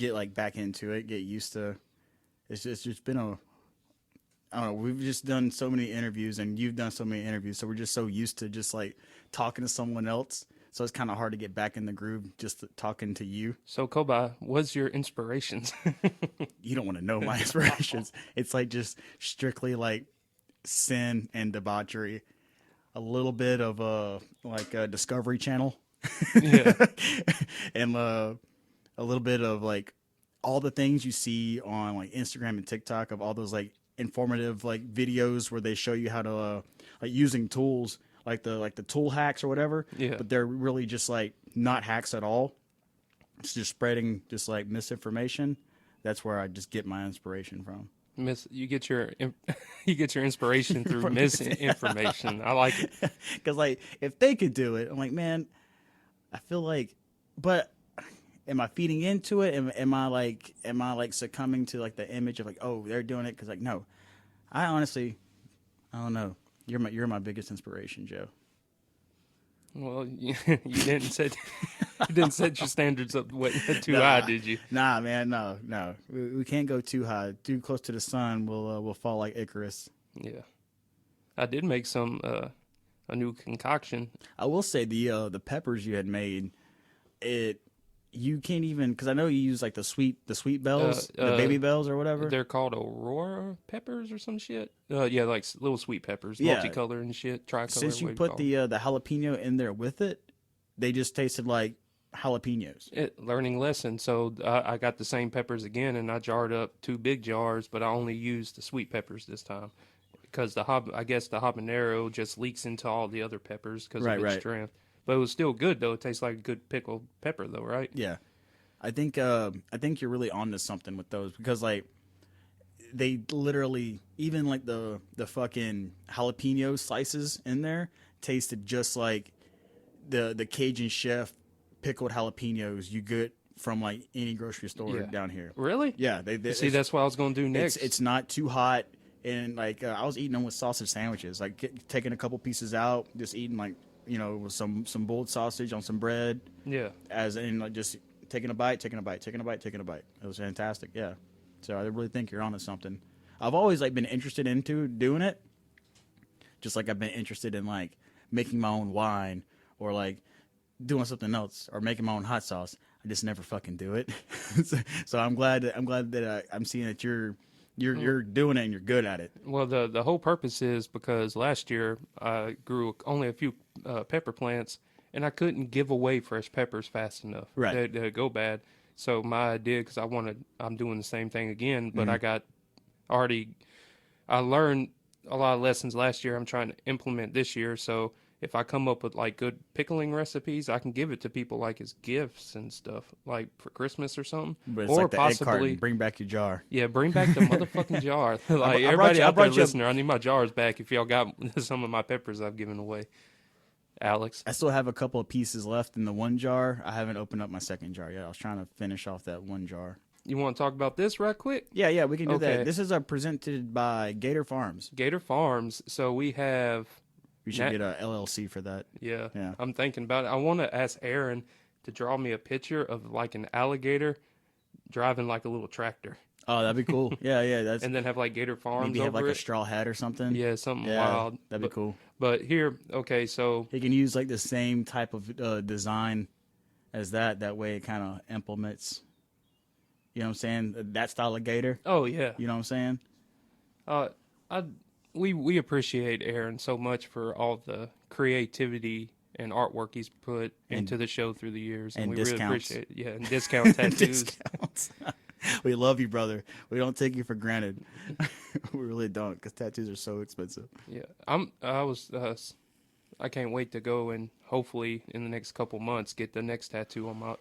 get like back into it, get used to. It's just been I don't know. We've just done so many interviews, and you've done so many interviews, so we're just so used to just like talking to someone else. So it's kind of hard to get back in the groove just talking to you. So, Kobi, what's your inspirations? You don't want to know my inspirations. It's like just strictly like sin and debauchery. A little bit of like a Discovery Channel. Yeah. And a little bit of like all the things you see on like Instagram and TikTok of all those like informative like videos where they show you how to like using tools like the tool hacks or whatever. Yeah. But they're really just like not hacks at all. It's just spreading just like misinformation. That's where I just get my inspiration from. You get your inspiration through misinformation. I like it. Because like if they could do it, I'm like, man, I feel like, but am I feeding into it? Am I like succumbing to like the image of like, oh, they're doing it? Because like, no, I honestly, I don't know. You're my biggest inspiration, Joe. Well, you didn't set your standards up too high, did you? Nah, man, no. We can't go too high. Too close to the sun, we'll fall like Icarus. Yeah, I did make some a new concoction. I will say the peppers you had made, you can't even, because I know you use like the sweet bells, the baby bells or whatever. They're called Aurora peppers or some shit. Yeah, like little sweet peppers, multicolor and shit, tricolor. Since you put the jalapeno in there with it, they just tasted like jalapenos. Learning lesson. So I got the same peppers again, and I jarred up 2 big jars, but I only used the sweet peppers this time because I guess the habanero just leaks into all the other peppers because of its strength. But it was still good though. It tastes like a good pickled pepper though, right? Yeah, I think you're really onto something with those because like they literally even like the fucking jalapeno slices in there tasted just like the Cajun Chef pickled jalapenos you get from like any grocery store down here. Really? Yeah. They see, that's what I was going to do next. It's not too hot, and like I was eating them with sausage sandwiches, like taking a couple pieces out, just eating like. With some boiled sausage on some bread. Yeah. As in, like, just taking a bite. It was fantastic. Yeah. So I really think you're onto something. I've always like been interested into doing it. Just like I've been interested in like making my own wine or like doing something else or making my own hot sauce. I just never fucking do it. So I'm glad that I'm seeing that you're doing it and you're good at it. Well, the whole purpose is because last year I grew only a few pepper plants, and I couldn't give away fresh peppers fast enough. Right. They'd go bad. So my idea, because I'm doing the same thing again, but I learned a lot of lessons last year I'm trying to implement this year. So if I come up with like good pickling recipes, I can give it to people like as gifts and stuff, like for Christmas or something. But it's or like the possibly egg carton. Bring back your jar. Yeah, bring back the motherfucking jar. Like everybody out there listening, I need my jars back. If y'all got some of my peppers I've given away, Alex. I still have a couple of pieces left in the one jar. I haven't opened up my second jar yet. I was trying to finish off that one jar. You want to talk about this right quick? Yeah, we can do that. This is presented by Gator Farms. Gator Farms. So we have. We should get a LLC for that. Yeah. I'm thinking about it. I want to ask Aaron to draw me a picture of like an alligator driving like a little tractor. Oh, that'd be cool. Yeah. And then have like Gator Farms maybe have like a straw hat or something. Yeah, something wild. That'd be cool. But here, okay, so he can use like the same type of design as that. That way, it kind of implements. You know what I'm saying? That style of gator. Oh yeah. You know what I'm saying? We appreciate Aaron so much for all the creativity and artwork he's put into the show through the years, and we discounts. Really appreciate it. Yeah, and discount tattoos. Discounts. We love you, brother. We don't take you for granted. We really don't, because tattoos are so expensive. Yeah, I can't wait to go and hopefully in the next couple months get the next tattoo on my.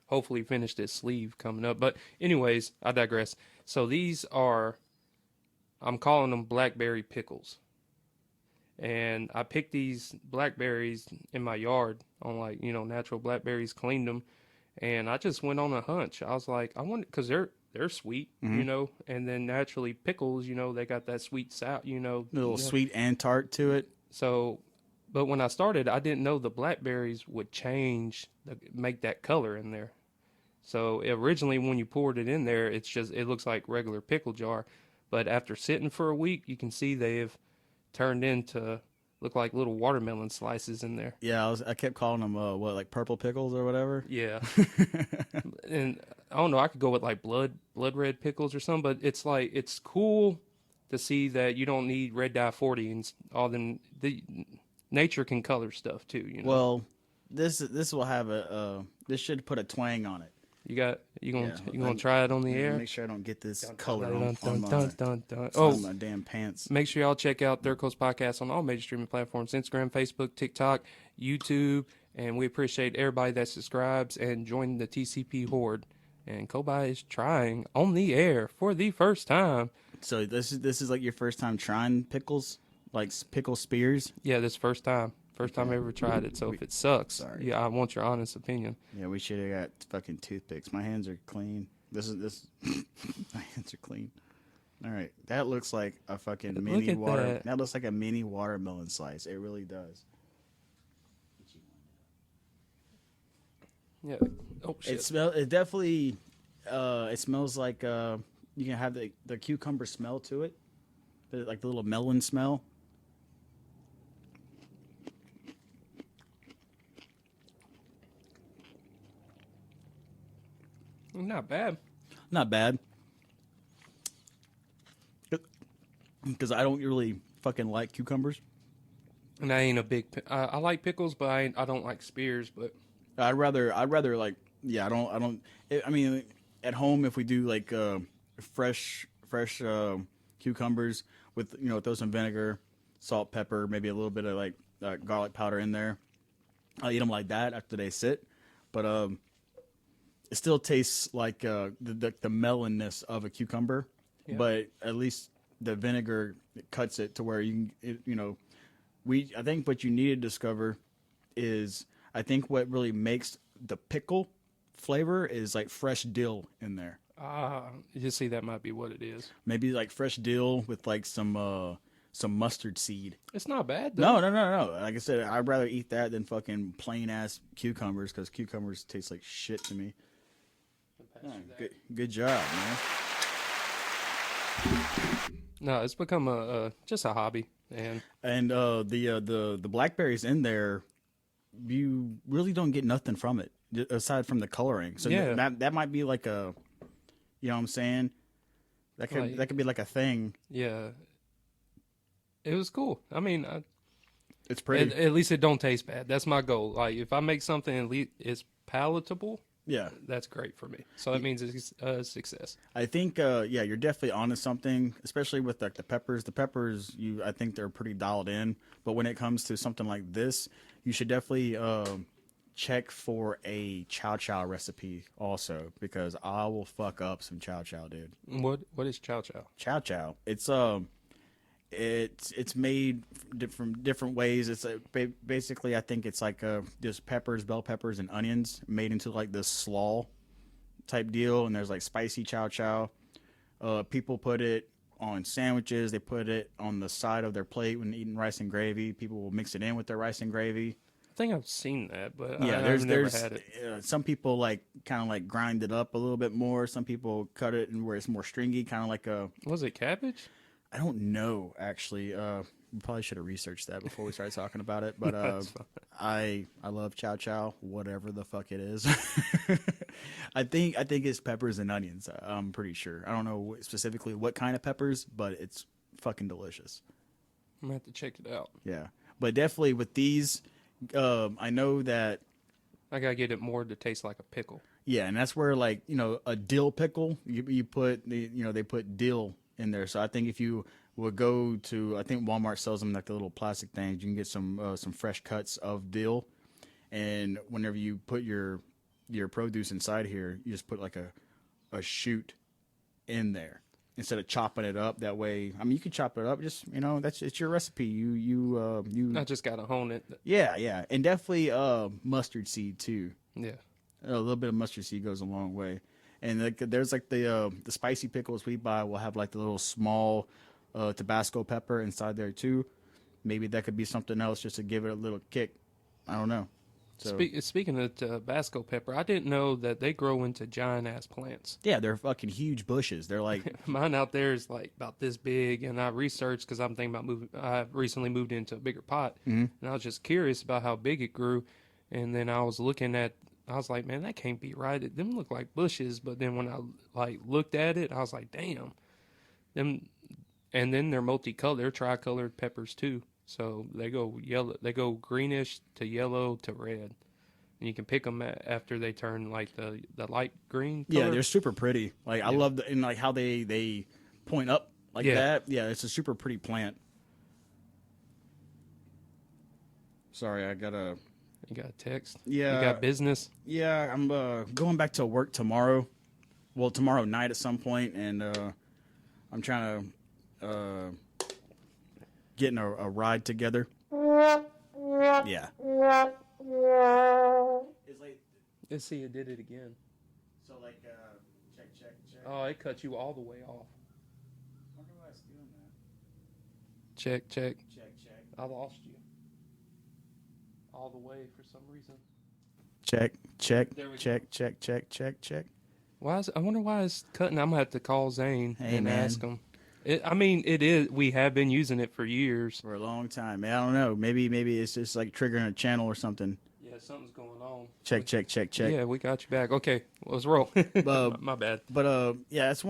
Hopefully finish this sleeve coming up. But anyways, I digress. So these are. I'm calling them blackberry pickles. And I picked these blackberries in my yard on like, natural blackberries, cleaned them. And I just went on a hunch. I was like, I want, cause they're sweet, and then naturally pickles, they got that sweet sour, a little sweet and tart to it. So, but when I started, I didn't know the blackberries would make that color in there. So originally when you poured it in there, it looks like regular pickle jar. But after sitting for a week, you can see they have turned into look like little watermelon slices in there. Yeah, I kept calling them like purple pickles or whatever. Yeah. And I don't know, I could go with like blood red pickles or something, but it's like it's cool to see that you don't need red dye 40 and all them. The nature can color stuff too, you know. Well, this will have this should put a twang on it. You gonna try it on the air? Make sure I don't get this color on my damn pants. Make sure y'all check out Third Coast Podcast on all major streaming platforms: Instagram, Facebook, TikTok, YouTube, and we appreciate everybody that subscribes and join the TCP horde. And Kobi is trying on the air for the first time. So this is like your first time trying pickles, like pickle spears? Yeah, this first time. First time I ever tried it. So if it sucks, yeah, I want your honest opinion. Yeah, we should have got fucking toothpicks. My hands are clean. This my hands are clean. All right, that looks like a fucking mini water. That looks like a mini watermelon slice. It really does. Yeah. Oh shit. It definitely. It smells like you can have the cucumber smell to it, like the little melon smell. Not bad. Not bad. Because I don't really fucking like cucumbers. And I ain't a big. I like pickles, but I don't like spears. But I'd rather like I don't. I mean, at home if we do like fresh cucumbers with throw some vinegar, salt, pepper, maybe a little bit of like garlic powder in there. I'll eat them like that after they sit, but it still tastes like the melonness of a cucumber, yeah. But at least the vinegar cuts it to where I think what you need to discover is I think what really makes the pickle flavor is like fresh dill in there. You see, that might be what it is. Maybe like fresh dill with like some mustard seed. It's not bad though. No. Like I said, I'd rather eat that than fucking plain ass cucumbers because cucumbers taste like shit to me. Good job, man. No, it's become just a hobby, and the blackberries in there, you really don't get nothing from it aside from the coloring. So yeah. that might be like a, you know what I'm saying? That could be like a thing. Yeah, it was cool. I mean, it's pretty. At least it don't taste bad. That's my goal. Like if I make something at least it's palatable. Yeah, that's great for me. So that means it's a success. I think, you're definitely onto something, especially with like the peppers. The peppers, I think they're pretty dialed in. But when it comes to something like this, you should definitely check for a chow chow recipe also, because I will fuck up some chow chow, dude. What is chow chow? Chow chow. It's made from different ways. It's basically I think it's like just peppers, bell peppers, and onions made into like this slaw type deal. And there's like spicy chow chow. People put it on sandwiches. They put it on the side of their plate when eating rice and gravy. People will mix it in with their rice and gravy. I think I've seen that, but yeah, I've never had it. Some people like kind of like grind it up a little bit more. Some people cut it and where it's more stringy, kind of like a. Was it cabbage? I don't know, actually. We probably should have researched that before we started talking about it. But I love chow chow, whatever the fuck it is. I think it's peppers and onions. I'm pretty sure. I don't know specifically what kind of peppers, but it's fucking delicious. I'm gonna have to check it out. Yeah, but definitely with these, I know that I gotta get it more to taste like a pickle. Yeah, and that's where like a dill pickle. You put they put dill in there. So I think if you would go to, I think Walmart sells them like the little plastic things. You can get some fresh cuts of dill, and whenever you put your produce inside here, you just put like a shoot in there instead of chopping it up. That way, I mean, you can chop it up. Just it's your recipe. You I just gotta hone it. Yeah, and definitely mustard seed too. Yeah, a little bit of mustard seed goes a long way. And there's like the spicy pickles we buy will have like the little small Tabasco pepper inside there too. Maybe that could be something else just to give it a little kick. I don't know. So Speaking of Tabasco pepper, I didn't know that they grow into giant ass plants. yeah, they're fucking huge bushes. They're like Mine out there is like about this big, and I researched because I'm thinking about moving. I recently moved into a bigger pot, and I was just curious about how big it grew. And then I was looking at, I was like, man, that can't be right. It them look like bushes, but then when I like looked at it, I was like, damn, them. And then they're multicolored, they're tricolored peppers too. So they go yellow, they go greenish to yellow to red, and you can pick them after they turn like the light green color. yeah, they're super pretty. Like I love and like how they point up like that. Yeah, it's a super pretty plant. Sorry, I gotta. You got a text? Yeah, you got business? Yeah, I'm going back to work tomorrow. Well, tomorrow night at some point, and I'm trying to getting a ride together. Yeah. It's like. Let's see, it did it again. So like, check. Oh, it cut you all the way off. I wonder why it's doing that. Check. Check. I lost you. All the way for some reason. Check. There we Check. Why is? I wonder why it's cutting. I'm gonna have to call Zane and man. ask him. I mean, it is. We have been using it for years. For a long time. Man, I don't know. Maybe it's just like triggering a channel or something. Yeah, something's going on. Check. Yeah, we got you back. Okay, let's roll. My bad. But yeah, it's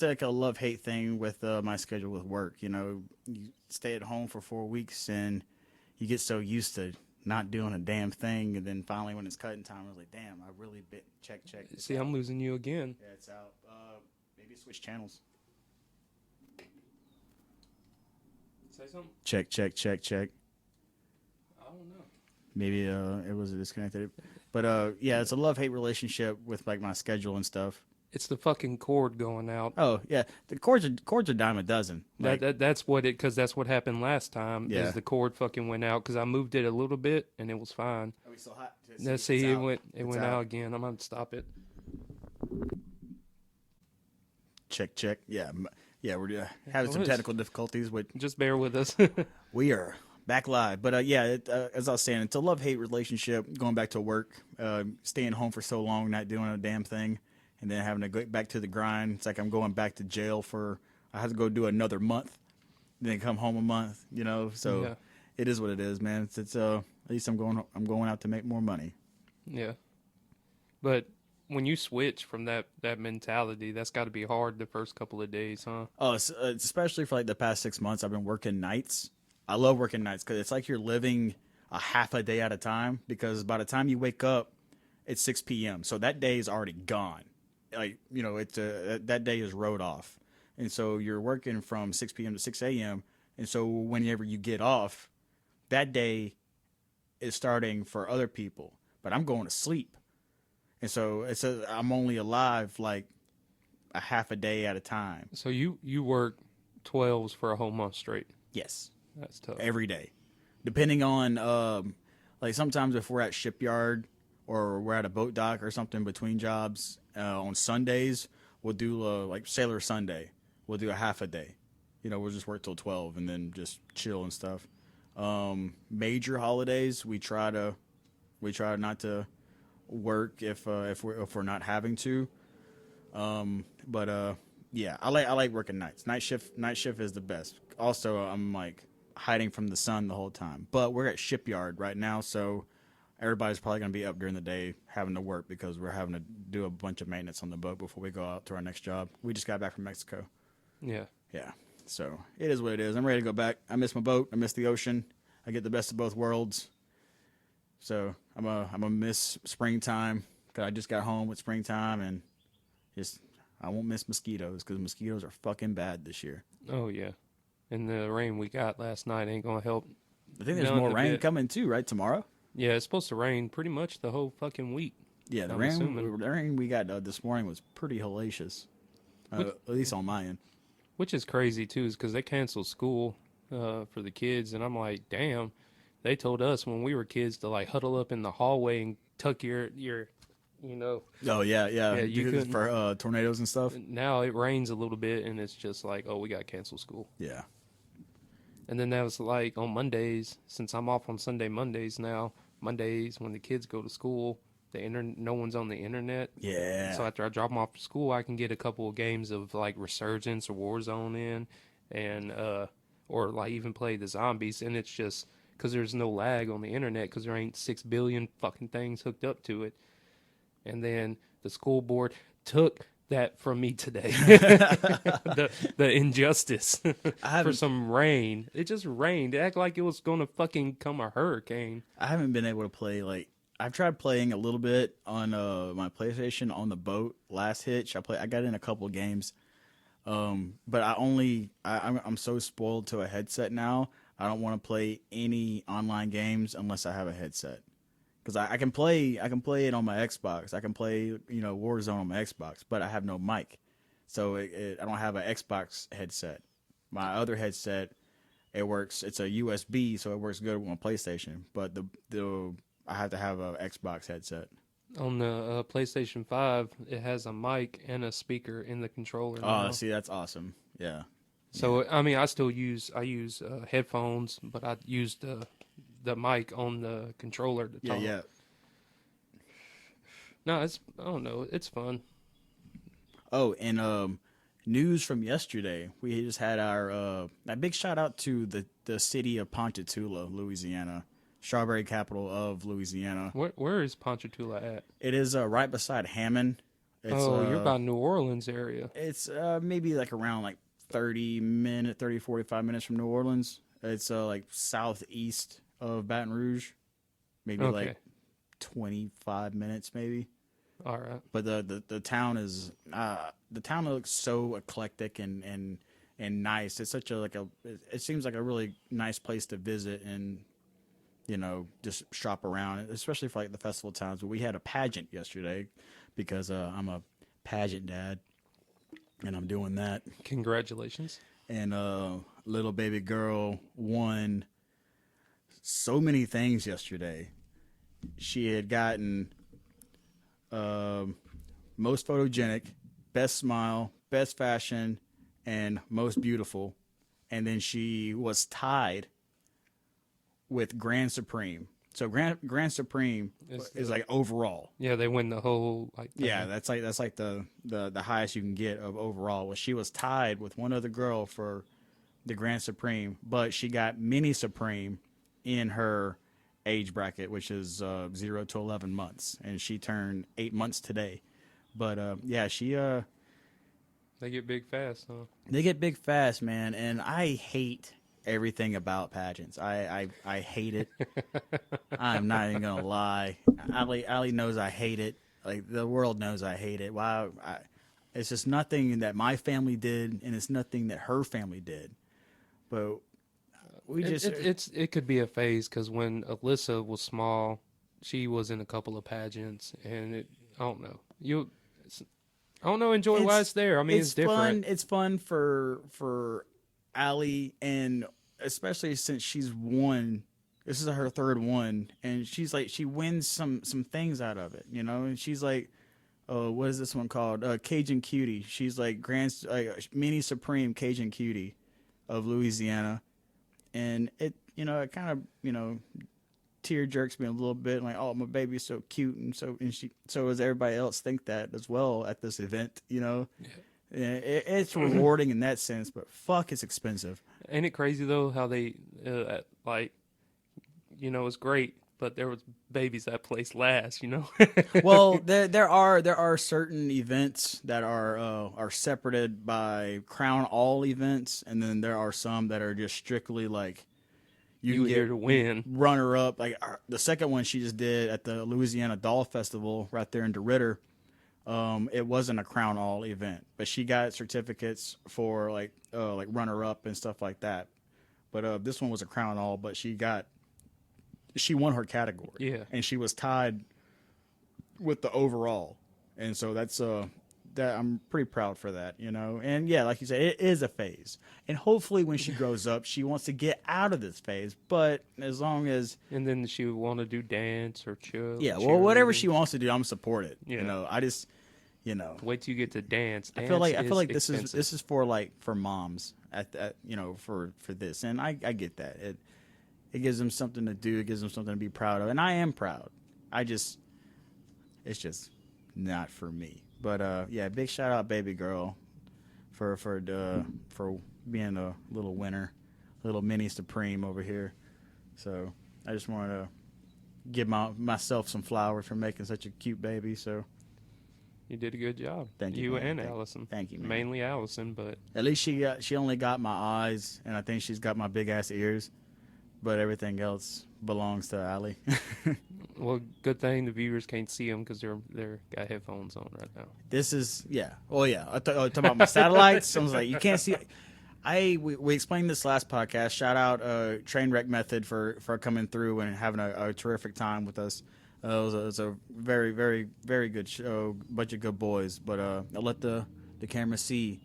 like a love-hate thing with my schedule with work. You know, you stay at home for 4 weeks and you get so used to not doing a damn thing, and then finally when it's cutting time, I was like, damn, I really check. See, I'm losing you again. Yeah, it's out. Maybe switch channels. Say something. Check. I don't know. Maybe it was disconnected. But yeah, it's a love-hate relationship with like my schedule and stuff. It's the fucking cord going out. Oh yeah, the cords are dime a dozen. Like, That's what it, because that's what happened last time. Yeah. Is the cord fucking went out because I moved it a little bit and it was fine. Are we still hot? Let's see, it went out again. I'm gonna stop it. Check. Yeah, we're having some technical difficulties. Just bear with us. We are back live, but yeah, as I was saying, it's a love-hate relationship. Going back to work, staying home for so long, not doing a damn thing, and then having to go back to the grind. It's like I'm going back to jail I have to go do another month, then come home a month. You know, so Yeah. It is what it is, man. It's at least I'm going out to make more money. Yeah, but when you switch from that mentality, that's got to be hard the first couple of days, huh? Oh, it's especially for like the past 6 months, I've been working nights. I love working nights because it's like you're living a half a day at a time. Because by the time you wake up, it's 6 p.m. So that day is already gone. Like, you know, that day is rode off, and so you're working from 6 p.m. to 6 a.m. And so whenever you get off, that day is starting for other people. But I'm going to sleep, and so I'm only alive like a half a day at a time. So you work 12s for a whole month straight. Yes. That's tough. Every day, depending on like sometimes if we're at shipyard or we're at a boat dock or something between jobs on Sundays, we'll do like Sailor Sunday. We'll do a half a day. You know, we'll just work till 12 and then just chill and stuff. Major holidays, we try not to work if we're not having to. But yeah, I like working nights. Night shift is the best. Also, I'm like hiding from the sun the whole time. But we're at shipyard right now, so everybody's probably going to be up during the day having to work because we're having to do a bunch of maintenance on the boat before we go out to our next job. We just got back from Mexico. Yeah. Yeah. So it is what it is. I'm ready to go back. I miss my boat. I miss the ocean. I get the best of both worlds. So I'm a miss springtime because I just got home with springtime, and I won't miss mosquitoes because mosquitoes are fucking bad this year. Oh yeah. And the rain we got last night ain't gonna help. I think there's more rain coming too, right? Tomorrow? Yeah, it's supposed to rain pretty much the whole fucking week. Yeah, the rain we got this morning was pretty hellacious, at least on my end. Which is crazy too, is because they canceled school for the kids, and I'm like, damn. They told us when we were kids to like huddle up in the hallway and tuck your you know. Oh yeah. You couldn't for tornadoes and stuff. Now it rains a little bit, and it's just like, oh, we got to cancel school. Yeah. And then that was like on Mondays, since I'm off on Mondays now, Mondays when the kids go to school, no one's on the internet. Yeah. So after I drop them off to school, I can get a couple of games of like Resurgence or Warzone in, and or like even play the zombies. And it's just because there's no lag on the internet because there ain't 6 billion fucking things hooked up to it. And then the school board took that from me today. the injustice for some rain. It just rained. It acted like it was going to fucking come a hurricane. I haven't been able to play, like, I've tried playing a little bit on my PlayStation on the boat last hitch. I got in a couple games. But I'm so spoiled to a headset now. I don't want to play any online games unless I have a headset. Because I can play it on my Xbox. I can play, Warzone on my Xbox, but I have no mic. So I don't have an Xbox headset. My other headset, it works. It's a USB, so it works good with my PlayStation. But I have to have an Xbox headset. On the PlayStation 5, it has a mic and a speaker in the controller. Oh, see, that's awesome. Yeah. So, I mean, I use headphones, but I use the mic on the controller to talk. Yeah. No, I don't know. It's fun. Oh, and news from yesterday. We just had a big shout out to the city of Ponchatoula, Louisiana. Strawberry capital of Louisiana. Where is Ponchatoula at? It is right beside Hammond. You're by New Orleans area. It's maybe like around like 45 minutes from New Orleans. It's like southeast of Baton Rouge. Maybe like 25 minutes maybe. All right. But the town is the town looks so eclectic and nice. It's such it seems like a really nice place to visit and just shop around, especially for like the festival times. But we had a pageant yesterday because I'm a pageant dad, and I'm doing that. Congratulations! And little baby girl won so many things yesterday. She had gotten most photogenic, best smile, best fashion, and most beautiful, and then she was tied with Grand Supreme. So Grand Supreme is like overall. Yeah, they win the whole thing. Yeah, that's like the highest you can get of overall. Well, she was tied with one other girl for the Grand Supreme, but she got Mini Supreme in her age bracket, which is 0 to 11 months, and she turned 8 months today. But she they get big fast, huh? They get big fast, man, and I hate everything about pageants. I hate it. I'm not even gonna lie. Ali knows I hate it. Like the world knows I hate it. Wow, it's just nothing that my family did, and it's nothing that her family did. But it could be a phase because when Alyssa was small, she was in a couple of pageants, and I don't know. Enjoy why it's there. I mean, it's different. It's fun for Allie, and especially since she's won. This is her third one, and she's like she wins some things out of it, And she's like, what is this one called? Cajun Cutie. She's like Mini Supreme Cajun Cutie of Louisiana, and it it kind of tear jerks me a little bit, like, oh, my baby's so cute, and so does everybody else think that as well at this event, Yeah. It's rewarding in that sense, but fuck, it's expensive. Ain't it crazy though how they it's great, but there was babies that placed last, Well, there are certain events that are separated by crown all events, and then there are some that are just strictly like you can get to win runner up. Like the second one she just did at the Louisiana Doll Festival right there in DeRidder. It wasn't a crown all event, but she got certificates for like runner up and stuff like that. But this one was a crown all, but she won her category. Yeah. And she was tied with the overall. And so that's that I'm pretty proud for that, And yeah, like you said, it is a phase. And hopefully when she grows up, she wants to get out of this phase, but as long as and then she would want to do dance or chill. Yeah, well, whatever she wants to do, I'm support it. Yeah. I just wait till you get to dance. I feel like this is for moms for this, and I get that. It gives them something to do. It gives them something to be proud of. And I am proud. It's just not for me. But yeah, big shout out, baby girl, for being a little winner, little mini supreme over here. So I just wanted to give myself some flowers for making such a cute baby. So you did a good job. Thank you, and Allison. Thank you, man. Mainly Allison, but at least she only got my eyes, and I think she's got my big ass ears. But everything else belongs to Allie. Well, good thing the viewers can't see them because they're got headphones on right now. This is Oh yeah, I talking about my satellites. I was like, you can't see. We explained this last podcast. Shout out Trainwreck Method for coming through and having a terrific time with us. It was a very, very, very good show. Bunch of good boys. But I let the camera see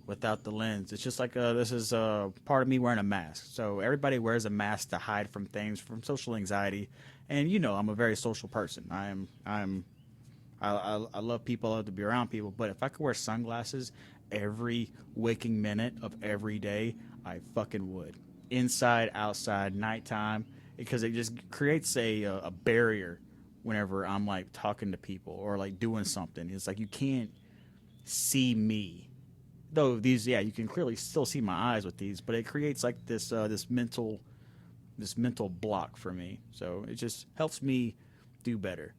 without the lens. It's just like this is part of me wearing a mask. So everybody wears a mask to hide from things, from social anxiety. And I'm a very social person. I love people. I love to be around people. But if I could wear sunglasses every waking minute of every day, I fucking would. Inside, outside, nighttime, because it just creates a barrier whenever I'm like talking to people or like doing something. It's like you can't see me. Though these, you can clearly still see my eyes with these, but it creates like this mental block for me. So it just helps me do better.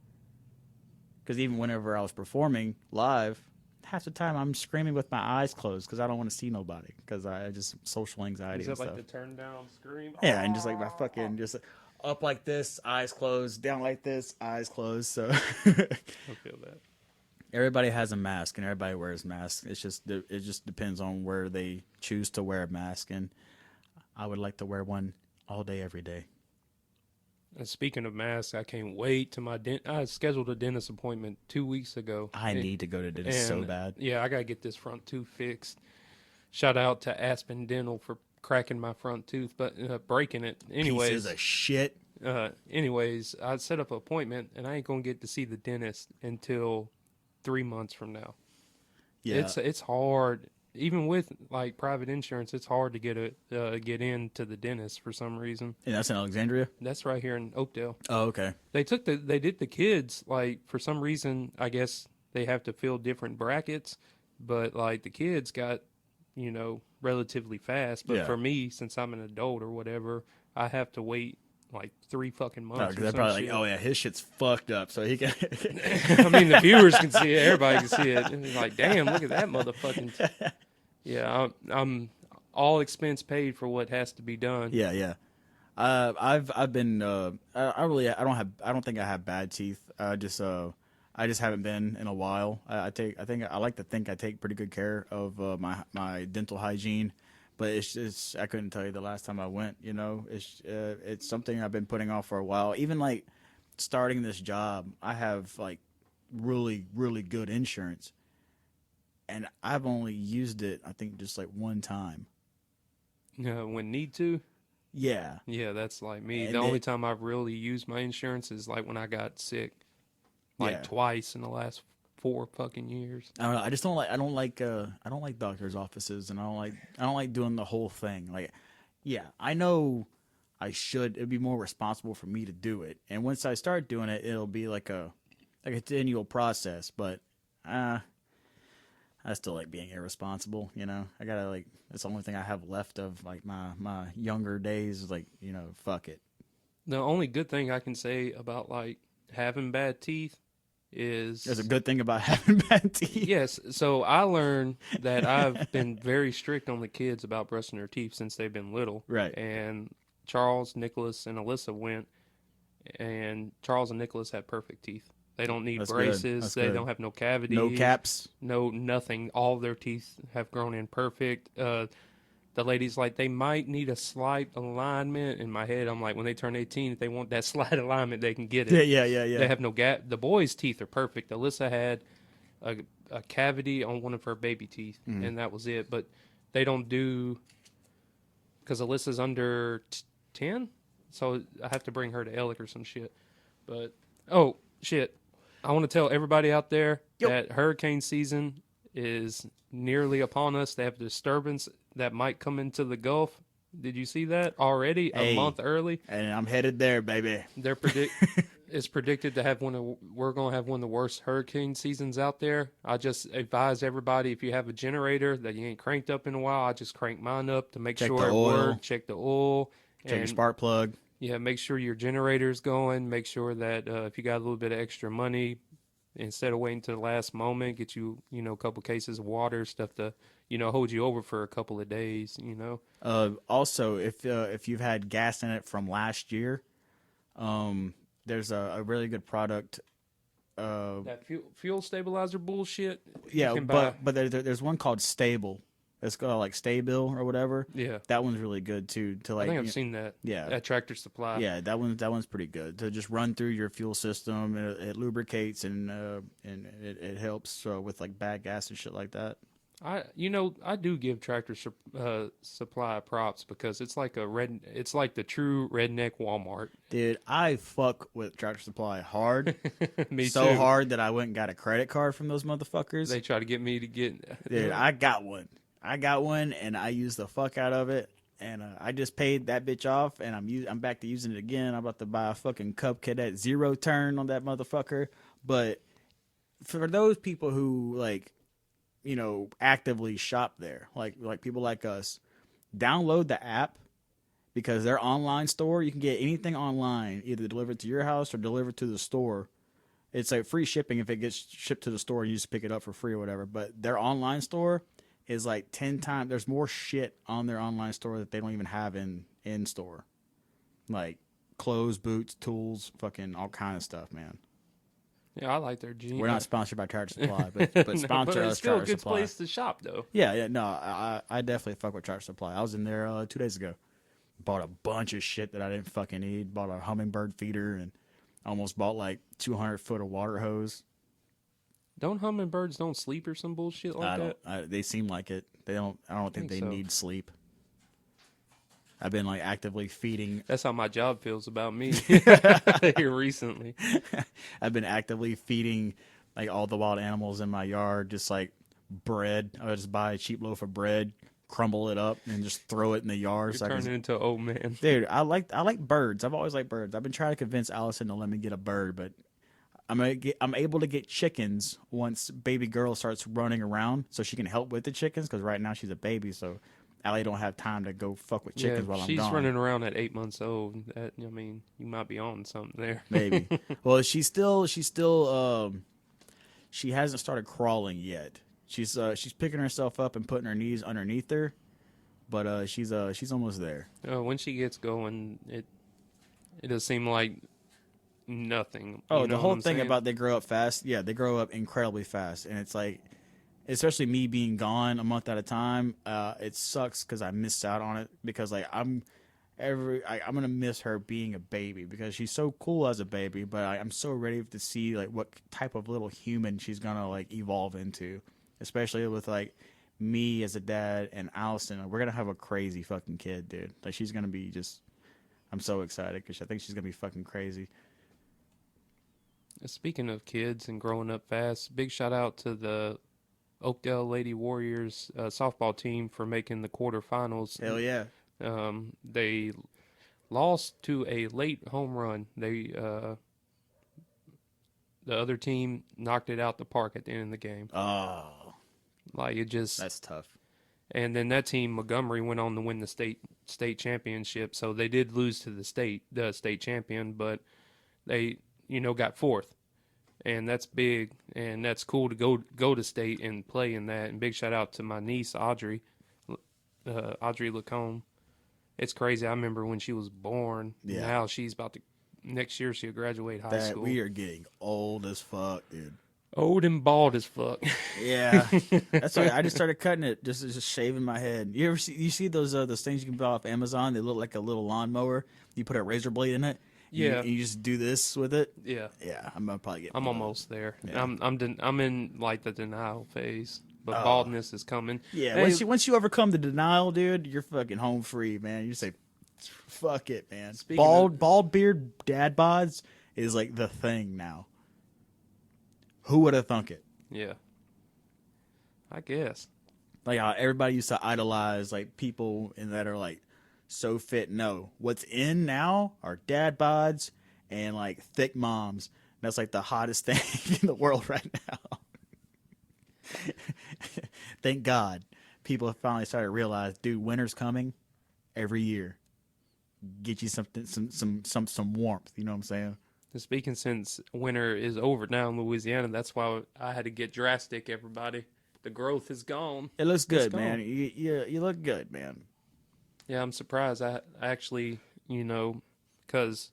Because even whenever I was performing live, half the time I'm screaming with my eyes closed because I don't want to see nobody because I just social anxiety. Is that and like stuff. the turn down scream? Yeah, and just like my fucking just up like this, eyes closed, down like this, eyes closed. So I feel that. Everybody has a mask and everybody wears masks. It just depends on where they choose to wear a mask, and I would like to wear one all day, every day. And speaking of masks, I can't wait to I scheduled a dentist appointment 2 weeks ago. I need to go to dentist so bad. Yeah, I gotta get this front tooth fixed. Shout out to Aspen Dental for cracking my front tooth, but breaking it. Anyways, pieces of shit. Anyways, I set up an appointment, and I ain't gonna get to see the dentist until 3 months from now. Yeah, it's hard. Even with like private insurance, it's hard to get into the dentist for some reason. And that's in Alexandria? That's right here in Oakdale. Oh, okay. They did the kids, like, for some reason, I guess they have to fill different brackets, but like the kids got, relatively fast. But for me, since I'm an adult or whatever, I have to wait like 3 fucking months. Because they're probably like, oh yeah, his shit's fucked up, so he can. I mean, the viewers can see it. Everybody can see it. And it's like, damn, look at that motherfucking. Yeah, I'm all expense paid for what has to be done. Yeah. I've been. I don't think I have bad teeth. I just haven't been in a while. I like to think I take pretty good care of my dental hygiene. But it's just, I couldn't tell you the last time I went, it's something I've been putting off for a while. Even like starting this job, I have like really, really good insurance. And I've only used it, I think, just like one time. When need to? Yeah. Yeah, that's like me. And the only time I've really used my insurance is like when I got sick. Twice in the last 4 fucking years. I don't know. I just don't like doctors' offices, and I don't like doing the whole thing. Like, yeah, I know it'd be more responsible for me to do it. And once I start doing it, it'll be like a continual process, but I still like being irresponsible, I gotta it's the only thing I have left of like my younger days is like, fuck it. The only good thing I can say about like having bad teeth is there's a good thing about having bad teeth. Yes. So I learned that I've been very strict on the kids about brushing their teeth since they've been little. Right. And Charles, Nicholas, and Alyssa went, and Charles and Nicholas have perfect teeth. They don't need braces. They don't have no cavities. No caps. No, nothing. All of their teeth have grown in perfect. The lady's like, they might need a slight alignment. In my head, I'm like, when they turn 18, if they want that slight alignment, they can get it. Yeah. They have no gap. The boys' teeth are perfect. Alyssa had a cavity on one of her baby teeth, and that was it. But they don't do, because Alyssa's under 10, so I have to bring her to Ellick or some shit. But, oh, shit. I want to tell everybody out there that hurricane season is nearly upon us. They have a disturbance that might come into the Gulf Did you see that already? A month early? And I'm headed there, baby. It's predicted to have we're going to have one of the worst hurricane seasons out there. I just advise everybody, if you have a generator that you ain't cranked up in a while, I just crank mine up to make sure it works. Check the oil. Check your spark plug. Yeah, make sure your generator's going. Make sure that if you got a little bit of extra money, instead of waiting to the last moment, get you, a couple cases of water, stuff to, hold you over for a couple of days, Also, if you've had gas in it from last year, there's a really good product. That fuel stabilizer bullshit. Yeah, but there's one called Stable. It's called like Staybill or whatever. Yeah, that one's really good too. I think I've seen that. Yeah, at Tractor Supply. Yeah, that one's pretty good to just run through your fuel system. It lubricates and it helps with like bad gas and shit like that. I do give Tractor Supply props because it's like the true redneck Walmart. Dude, I fuck with Tractor Supply hard. Me so too. hard that I went and got a credit card from those motherfuckers. They try to get me to get. Dude, I got one, and I used the fuck out of it. And I just paid that bitch off, and I'm back to using it again. I'm about to buy a fucking Cub Cadet zero turn on that motherfucker. But for those people who actively shop there, like people like us, download the app, because their online store, you can get anything online, either delivered to your house or delivered to the store. It's like free shipping if it gets shipped to the store, you just pick it up for free or whatever. But their online store is like 10 times, there's more shit on their online store that they don't even have in store. Like clothes, boots, tools, fucking all kind of stuff, man. Yeah, I like their jeans. We're not sponsored by Tractor Supply, but sponsor no, us, Tractor Supply. It's still a good place to shop, though. Yeah, no, I definitely fuck with Tractor Supply. I was in there 2 days ago. Bought a bunch of shit that I didn't fucking need. Bought a hummingbird feeder and almost bought like 200 foot of water hose. Don't hummingbirds don't sleep or some bullshit like that? They seem like it. They don't. I don't think they need sleep. I've been like actively feeding. That's how my job feels about me here recently. I've been actively feeding like all the wild animals in my yard, just like bread. I would just buy a cheap loaf of bread, crumble it up, and just throw it in the yard. You're turning into an old man. Dude, I like birds. I've always liked birds. I've been trying to convince Allison to let me get a bird, but I'm able to get chickens once baby girl starts running around, so she can help with the chickens. Because right now she's a baby, so Allie don't have time to go fuck with chickens while I'm gone. She's running around at 8 months old. You might be on something there. Maybe. Well, she hasn't started crawling yet. She's picking herself up and putting her knees underneath her, but she's almost there. When she gets going, it does seem like nothing. Oh, the whole thing about they grow up fast. Yeah, they grow up incredibly fast, and it's like, especially me being gone a month at a time, it sucks because I missed out on it, because like I'm gonna miss her being a baby, because she's so cool as a baby, but I'm so ready to see like what type of little human she's gonna like evolve into, especially with like me as a dad and Allison. We're gonna have a crazy fucking kid, dude. Like she's gonna be just. I'm so excited because I think she's gonna be fucking crazy. Speaking of kids and growing up fast, big shout out to the Oakdale Lady Warriors softball team for making the quarterfinals. Hell yeah. They lost to a late home run. The other team knocked it out the park at the end of the game. Oh. Like it just... That's tough. And then that team, Montgomery, went on to win the state championship. So they did lose to the state champion, but they, got fourth. And that's big, and that's cool to go to state and play in that. And big shout out to my niece, Audrey Lacombe. It's crazy. I remember when she was born. Yeah. Now she's about to, next year she'll graduate high school. We are getting old as fuck, dude. Old and bald as fuck. Yeah. That's why I just started cutting it, just shaving my head. You see those things you can buy off Amazon? They look like a little lawnmower. You put a razor blade in it. Yeah, you just do this with it. Yeah, I'm gonna probably get. I'm almost there. Yeah. I'm in like the denial phase, but baldness is coming. Yeah, hey, once you overcome the denial, dude, you're fucking home free, man. You say, fuck it, man. Bald beard dad bods is like the thing now. Who would have thunk it? Yeah, I guess. Like everybody used to idolize like people that are like so fit. No, what's in now are dad bods and like thick moms. That's like the hottest thing in the world right now. Thank God people have finally started to realize, dude, winter's coming every year. Get you something, some warmth. You know what I'm saying? And speaking, since winter is over now in Louisiana, that's why I had to get drastic. Everybody, the growth is gone. It looks good, man. You look good, man. Yeah, I'm surprised. I actually, because,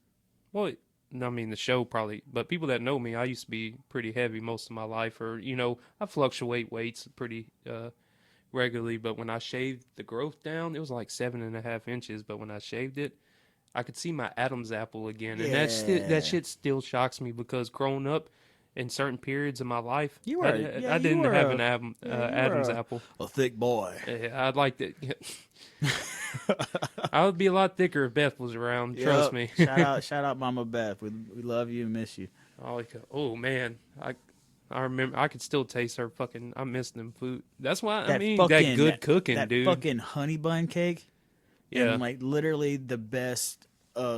well, I mean, the show probably, but people that know me, I used to be pretty heavy most of my life, or, I fluctuate weights pretty regularly, but when I shaved the growth down, it was like 7.5 inches, but when I shaved it, I could see my Adam's apple again, and that shit still shocks me, because growing up in certain periods of my life, I didn't have an Adam's apple. A thick boy. I'd like to. I would be a lot thicker if Beth was around. Trust me. shout out, Mama Beth. We love you and miss you. Oh man, I remember. I could still taste her fucking. I miss them food. That's why that good cooking, dude. That fucking honey bun cake. Yeah, and like literally the best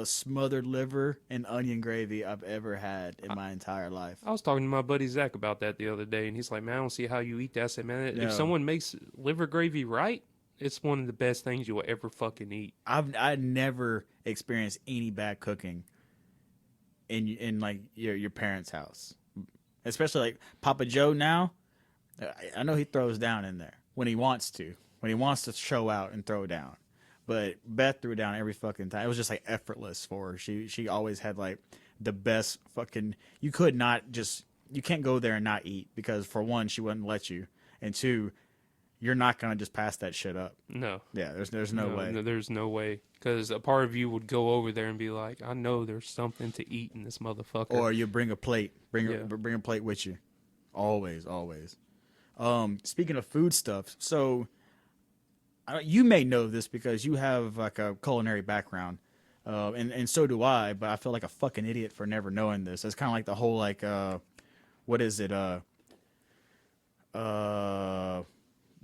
smothered liver and onion gravy I've ever had in my entire life. I was talking to my buddy Zach about that the other day, and he's like, "Man, I don't see how you eat that." I said, "Man, if someone makes liver gravy right, it's one of the best things you'll ever fucking eat." I never experienced any bad cooking in like your parents' house, especially like Papa Joe. Now, I know he throws down in there when he wants to show out and throw down. But Beth threw down every fucking time. It was just like effortless for her. She always had like the best fucking. You can't go there and not eat, because for one, she wouldn't let you, and two, you're not gonna just pass that shit up. No. Yeah, there's no way. No, there's no way, because a part of you would go over there and be like, I know there's something to eat in this motherfucker. Or you bring a plate. Bring a plate with you. Always. Speaking of food stuff, so. You may know this because you have like a culinary background, and so do I. But I feel like a fucking idiot for never knowing this. It's kind of like the whole like, what is it? What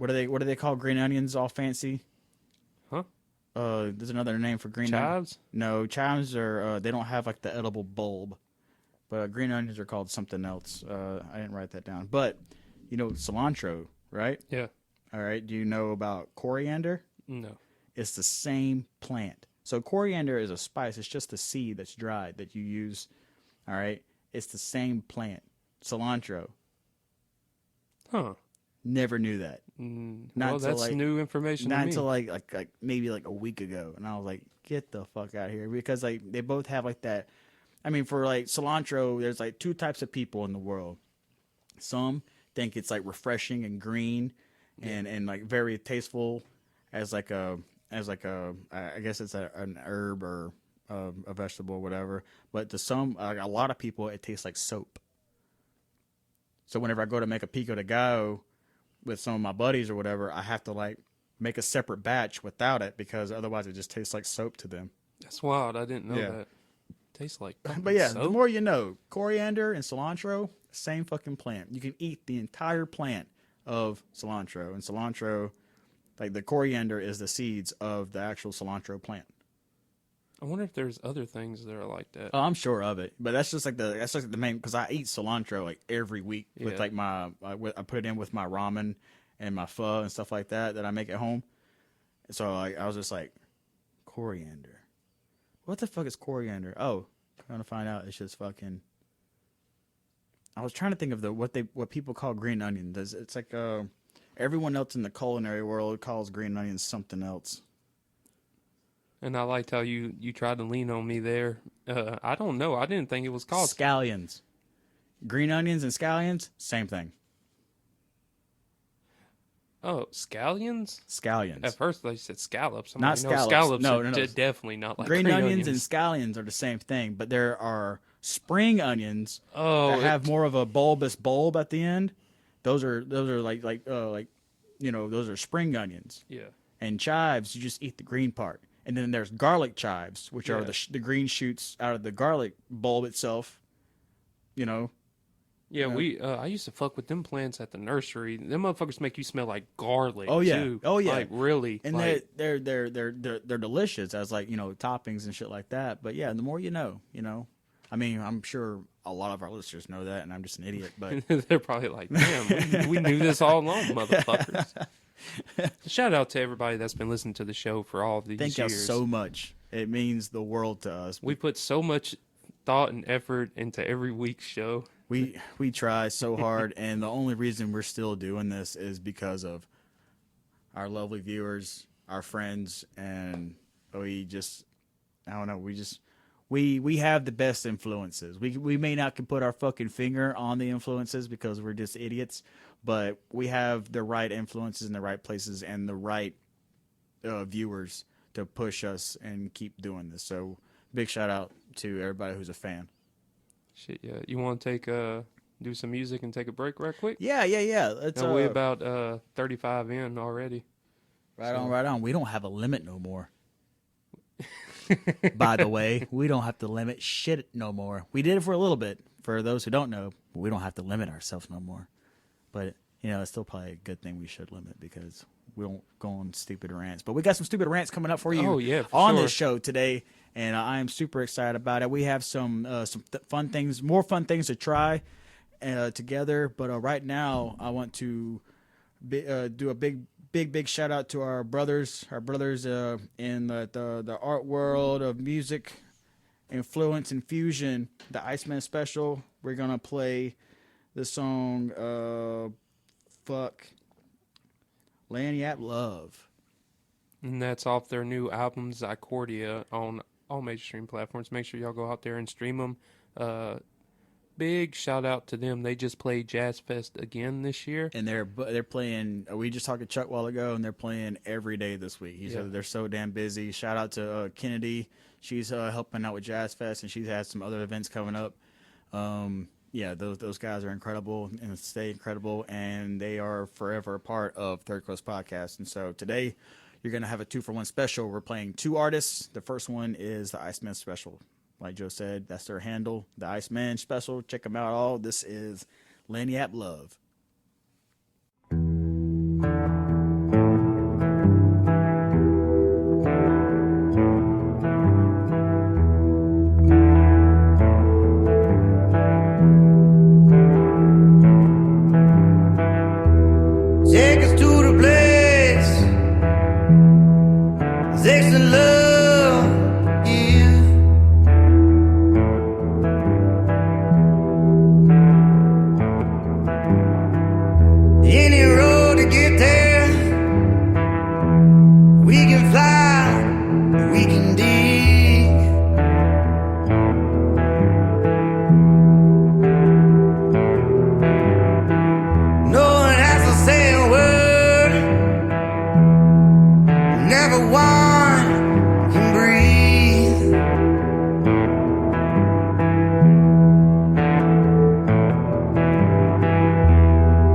do they call green onions? All fancy? Huh? There's another name for green chives. No, chives are they don't have like the edible bulb, but green onions are called something else. I didn't write that down, but cilantro, right? Yeah. All right. Do you know about coriander? No. It's the same plant. So coriander is a spice. It's just a seed that's dried that you use. All right. It's the same plant. Cilantro. Huh. Never knew that. Well, that's new information to me. Not until like maybe like a week ago. And I was like, get the fuck out of here. Because like they both have like that. I mean, for like cilantro, there's like two types of people in the world. Some think it's like refreshing and green. And like very tasteful as like a I guess it's an herb or a vegetable or whatever. But to some, a lot of people, it tastes like soap. So whenever I go to make a pico de gallo with some of my buddies or whatever, I have to like make a separate batch without it, because otherwise it just tastes like soap to them. That's wild. I didn't know that. Tastes like but yeah, soap? The more you know. Coriander and cilantro, same fucking plant. You can eat the entire plant of cilantro, and cilantro, like the coriander, is the seeds of the actual cilantro plant. I wonder if there's other things that are like that. Oh, I'm sure of it, but that's just like the main, because I eat cilantro like every week with like I put it in with my ramen and my pho and stuff like that I make at home. So I was just like, coriander. What the fuck is coriander? Oh, trying to find out. It's just fucking. I was trying to think of what people call green onions. It's like everyone else in the culinary world calls green onions something else. And I liked how you tried to lean on me there. I don't know. I didn't think it was called scallions. Green onions and scallions, same thing. Oh, scallions? Scallions. At first they said scallops. Not scallops. Scallops no. Definitely not like green onions and scallions are the same thing, but there are spring onions that have more of a bulbous bulb at the end. Those are like those are spring onions. Yeah. And chives, you just eat the green part. And then there's garlic chives, which are the green shoots out of the garlic bulb itself. Yeah, I used to fuck with them plants at the nursery. Them motherfuckers make you smell like garlic. Oh yeah, too. oh yeah, like really. And like, they're delicious as like toppings and shit like that. But yeah, the more you know. I mean, I'm sure a lot of our listeners know that, and I'm just an idiot. But they're probably like, damn, we knew this all along, motherfuckers. Shout out to everybody that's been listening to the show for all of these years. Thank you so much. It means the world to us. We put so much thought and effort into every week's show. We try so hard, and the only reason we're still doing this is because of our lovely viewers, our friends, and we have the best influences. We may not can put our fucking finger on the influences because we're just idiots, but we have the right influences in the right places and the right viewers to push us and keep doing this. So big shout out to everybody who's a fan. Shit, yeah. You want to do some music and take a break right quick? Yeah. Let's, we're about 35 in already. Right on. We don't have a limit no more. By the way, we don't have to limit shit no more. We did it for a little bit. For those who don't know, we don't have to limit ourselves no more. But, it's still probably a good thing we should limit because we don't go on stupid rants. But we got some stupid rants coming up for you on this show today. And I am super excited about it. We have some fun things, more fun things to try together. But right now, I want to do a big shout out to our brothers in the art world of music, influence, and fusion. The Iceman Special. We're gonna play the song Lagniappe Love. And that's off their new album, Zycordia, on all major stream platforms. Make sure y'all go out there and stream them. Big shout out to them. They just played Jazz Fest again this year. And they're playing, we just talked to Chuck a while ago, and they're playing every day this week. He said they're so damn busy. Shout out to Kennedy. She's helping out with Jazz Fest, and she's had some other events coming up. Those guys are incredible and stay incredible, and they are forever a part of Third Coast Podcast. And so today, you're going to have a 2-for-1 special. We're playing 2 artists. The first one is the Iceman Special. Like Joe said, that's their handle, the Iceman Special. Check them out all. This is Lagniappe Love. Take us to the place, sex and love, yeah. Any road to get there, we can fly, we can dig. No one has to say a word, never one can breathe.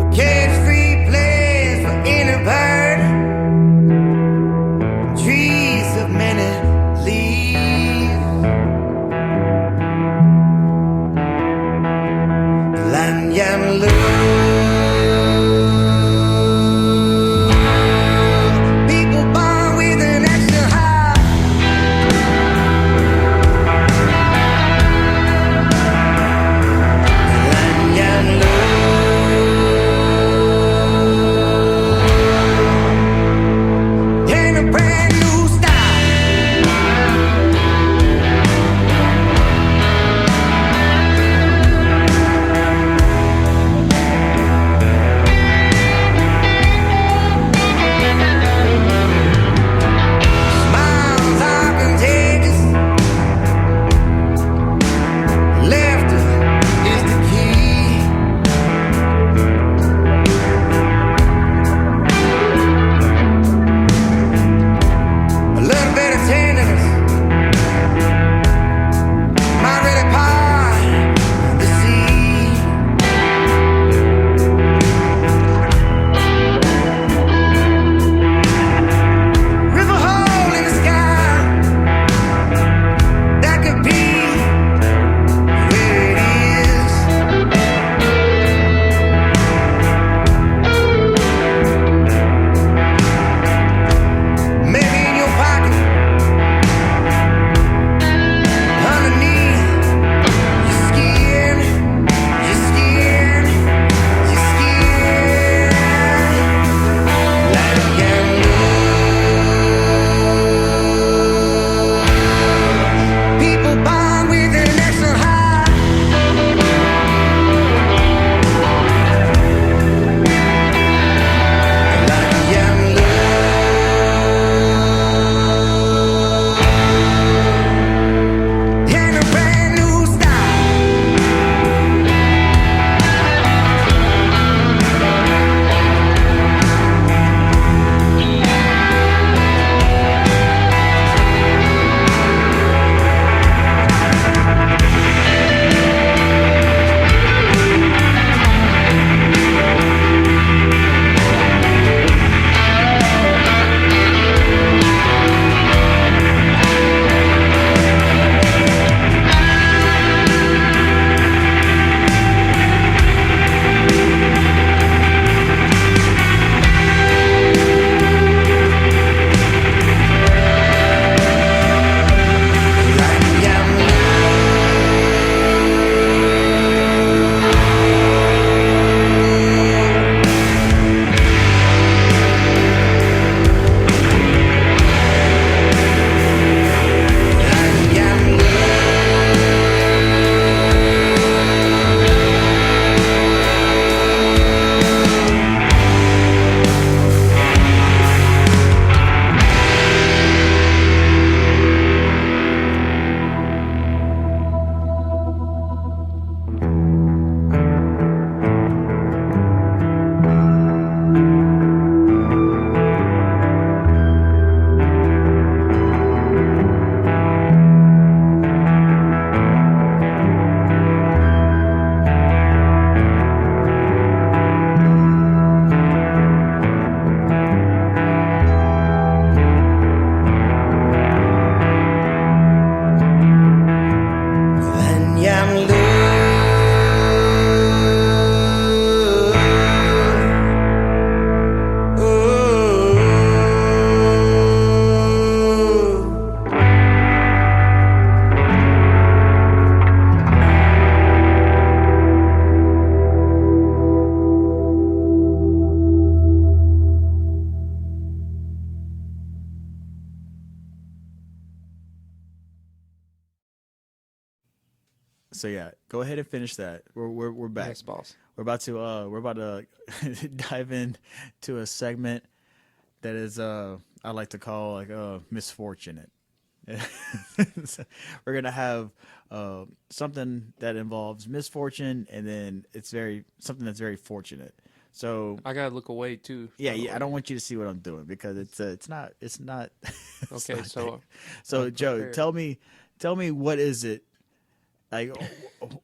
A cage-free place for any bird, trees of many leaves. Lagniappe Love. People born with an accent. So yeah, go ahead and finish that. We're back. Yes, boss. We're about to dive in to a segment that is I like to call like misfortunate. So we're gonna have something that involves misfortune, and then something that's very fortunate. So I gotta look away too. Yeah. I don't want you to see what I'm doing because it's not. Okay, so Joe, tell me what is it? Like,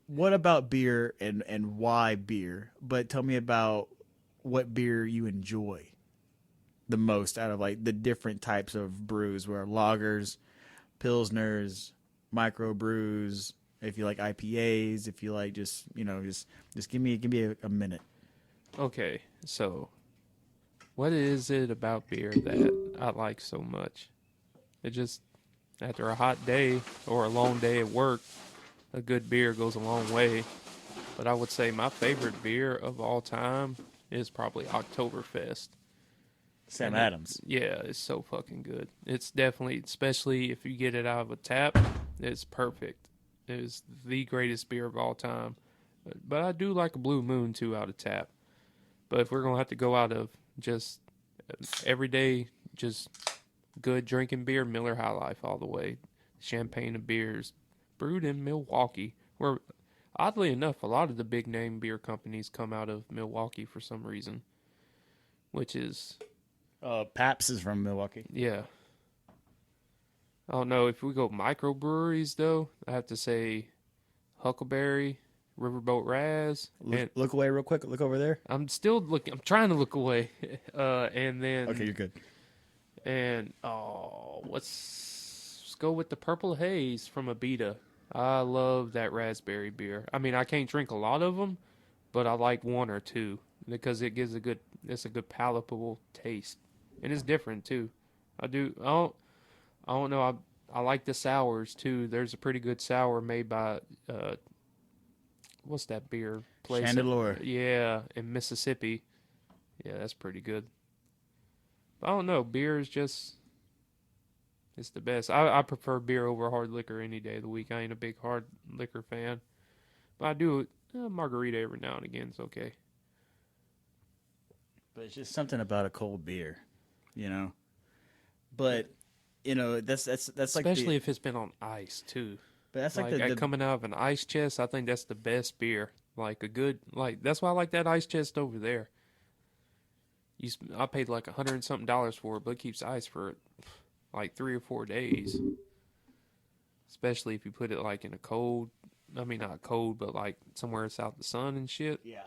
what about beer and why beer? But tell me about what beer you enjoy the most out of like the different types of brews, where lagers, pilsners, micro brews. If you like IPAs, if you like just give me a minute. Okay, so what is it about beer that I like so much? It just, after a hot day or a long day at work, a good beer goes a long way. But I would say my favorite beer of all time is probably Oktoberfest. Sam Adams. Yeah, it's so fucking good. It's definitely, especially if you get it out of a tap, it's perfect. It is the greatest beer of all time. But I do like a Blue Moon too out of tap. But if we're going to have to go out of just everyday, just good drinking beer, Miller High Life all the way. Champagne of beers brewed in Milwaukee, where, oddly enough, a lot of the big name beer companies come out of Milwaukee for some reason, which is... Pabst is from Milwaukee. Yeah. I don't know. If we go microbreweries, though, I have to say Huckleberry, Riverboat Raz. Look away real quick. Look over there. I'm still looking. I'm trying to look away. And then... Okay, you're good. And, let's go with the Purple Haze from Abita. I love that raspberry beer. I mean, I can't drink a lot of them, but I like one or two because it gives it's a good palatable taste. And it's different, too. I don't know. I like the sours, too. There's a pretty good sour made by, what's that beer place? Chandelure. Yeah, in Mississippi. Yeah, that's pretty good. I don't know. Beer is just... It's the best. I prefer beer over hard liquor any day of the week. I ain't a big hard liquor fan. But I do... margarita every now and again is okay. But it's just something about a cold beer, you know? But, that's like... Especially if it's been on ice, too. But that's like the coming out of an ice chest, I think that's the best beer. Like a good... that's why I like that ice chest over there. I paid like $100 and something for it, but it keeps ice for like 3 or 4 days. Especially if you put it like in a cold, I mean not cold, but like somewhere it's out the sun and shit. Yeah.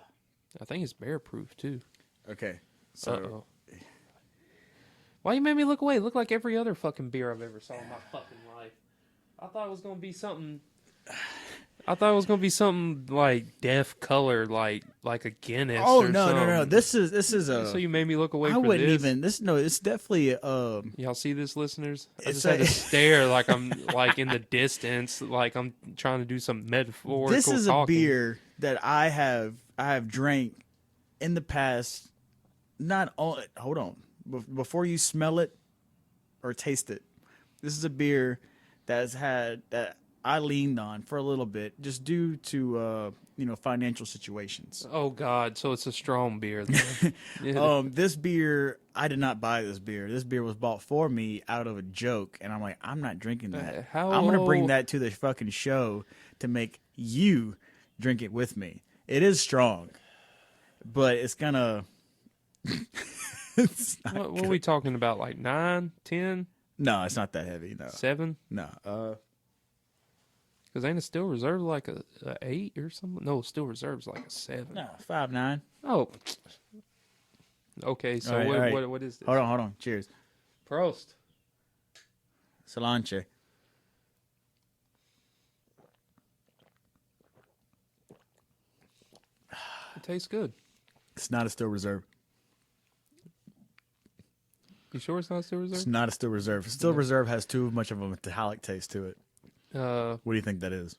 I think it's bear proof too. Okay. So Uh-oh. Why you made me look away? It looked like every other fucking beer I've ever saw in my fucking life. I thought it was gonna be something like deaf color, like a Guinness. Oh or no, something. no. This is a. So you made me look away. I for wouldn't this. even. No. It's definitely. Y'all see this, listeners? I It's just had to stare like I'm like in the distance, like I'm trying to do some metaphorical. This is talking. a beer that I have drank in the past. Not all. Hold on. Before you smell it or taste it, this is a beer that I leaned on for a little bit just due to financial situations. Oh God! So it's a strong beer. This beer, I did not buy this beer. This beer was bought for me out of a joke, and I'm like, I'm not drinking that. I'm gonna bring that to the fucking show to make you drink it with me. It is strong, but it's gonna. What are we talking about? Like 9, 10? No, it's not that heavy. No, 7? No. Because ain't it Still Reserve like a 8 or something? No, Still Reserve's like a 7. No, 5.9. Oh. Okay, so all right. What is this? Hold on. Cheers. Prost. Solanche. It tastes good. It's not a Still Reserve. You sure it's not Still Reserve? It's not a Still Reserve. Still Reserve has too much of a metallic taste to it. What do you think that is?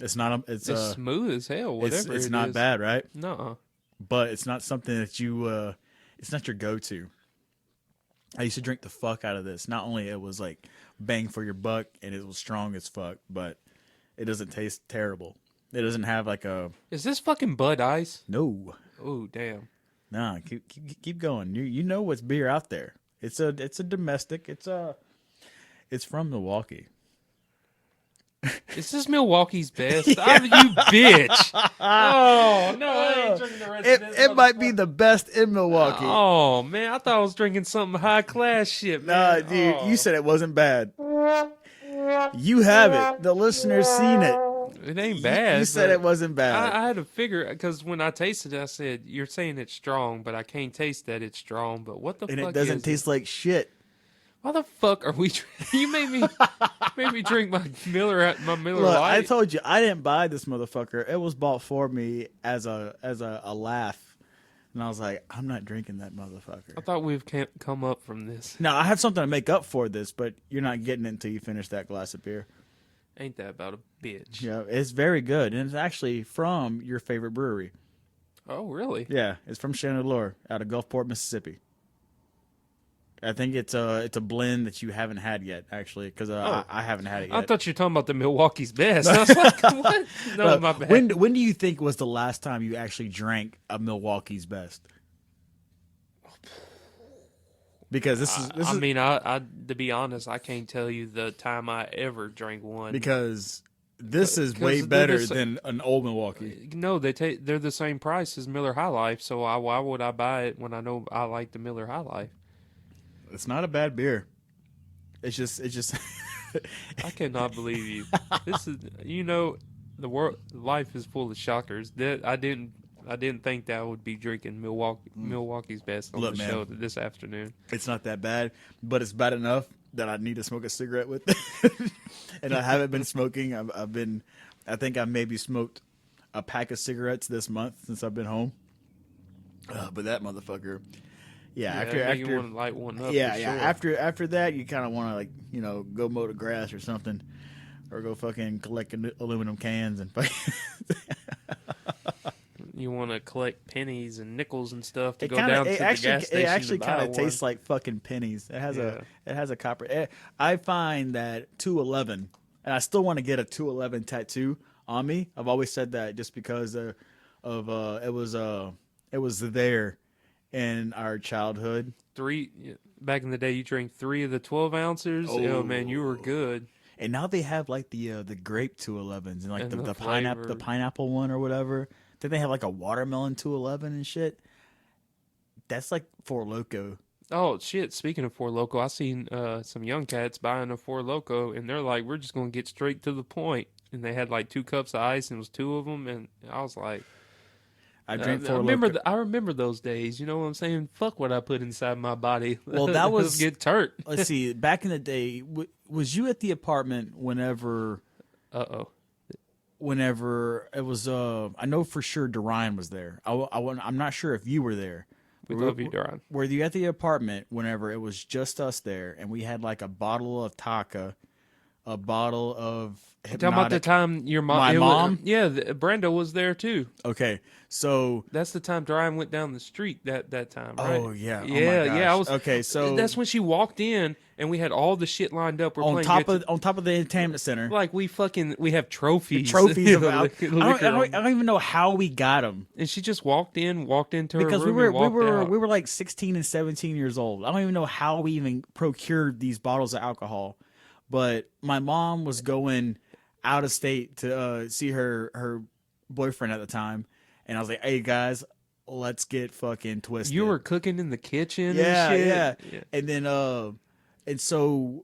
It's not. It's smooth as hell. Whatever. It's not bad, right? No. But it's not something that you. It's not your go-to. I used to drink the fuck out of this. Not only it was like bang for your buck and it was strong as fuck, but it doesn't taste terrible. It doesn't have like a. Is this fucking Bud Ice? No. Oh damn. Nah, keep going. You know what's beer out there. It's a domestic. It's from Milwaukee. Is this Milwaukee's best? Yeah. You bitch. Oh, no, I ain't drinking the rest of this. It might be the best in Milwaukee. Oh, man, I thought I was drinking something high-class shit, man. Nah, dude, you said it wasn't bad. You have it. The listener's seen it. It ain't bad. You said it wasn't bad. I had to figure, because when I tasted it, I said, you're saying it's strong, but I can't taste that it's strong. But what the fuck is it? And it doesn't taste like shit. Why the fuck are we? You made me drink my Miller Look, Lite. I told you I didn't buy this motherfucker. It was bought for me as a laugh, and I was like, I'm not drinking that motherfucker. I thought we've come up from this. Now I have something to make up for this, but you're not getting it until you finish that glass of beer. Ain't that about a bitch? Yeah, it's very good, and it's actually from your favorite brewery. Oh, really? Yeah, it's from Chandeleur out of Gulfport, Mississippi. I think it's a blend that you haven't had yet, actually, because I haven't had it yet. I thought you were talking about the Milwaukee's best. I was like, what? No, my bad. When do you think was the last time you actually drank a Milwaukee's best? Because this is. I mean, I to be honest, I can't tell you the time I ever drank one. Because this is way better than an old Milwaukee. No, they're the same price as Miller High Life, so why would I buy it when I know I like the Miller High Life? It's not a bad beer. It's just. I cannot believe you. This is, the world life is full of shockers. That I didn't think that I would be drinking Milwaukee's best on the show this afternoon. It's not that bad, but it's bad enough that I need to smoke a cigarette with it. And I haven't been smoking. I think I maybe smoked a pack of cigarettes this month since I've been home. But that motherfucker. Yeah, after you want to light one up. Yeah. Sure. After that, you kind of want to go mow the grass or something, or go fucking collect aluminum cans and. You want to collect pennies and nickels and stuff to down to the gas station. It actually kind of tastes like fucking pennies. It has a copper. I find that 211, and I still want to get a 211 tattoo on me. I've always said that just because it was there. In our childhood, back in the day, you drank 3 of the 12 ounces. Oh man, you were good. And now they have like the grape 211s and like the pineapple one or whatever. Then they have like a watermelon 211 and shit. That's like Four Loko. Oh shit! Speaking of Four Loko, I seen some young cats buying a Four Loko, and they're like, "We're just gonna get straight to the point." And they had like 2 cups of ice, and it was 2 of them, and I was like. I drank Four Loko. I remember those days. You know what I'm saying? Fuck what I put inside my body. Well, that was get turt. Let's see. Back in the day, was you at the apartment whenever? Whenever it was, I know for sure Dorian was there. I'm not sure if you were there. We love you, Dorian. Were you at the apartment whenever it was just us there, and we had like a bottle of Taka, a bottle of Hypnotic. Talking about the time your mom... My mom? Brenda was there too. Okay, so... That's the time Dorian went down the street that time, right? Oh, yeah. Yeah, Okay, so... That's when she walked in, and we had all the shit lined up. We're on top of the entertainment center. Like, we have trophies. Trophies of I don't even know how we got them. And she just walked into her because room we were like 16 and 17 years old. I don't even know how we even procured these bottles of alcohol. But my mom was going out of state to see her boyfriend at the time, and I was like, "Hey guys, let's get fucking twisted." You were cooking in the kitchen, yeah, and shit? Yeah. And then and so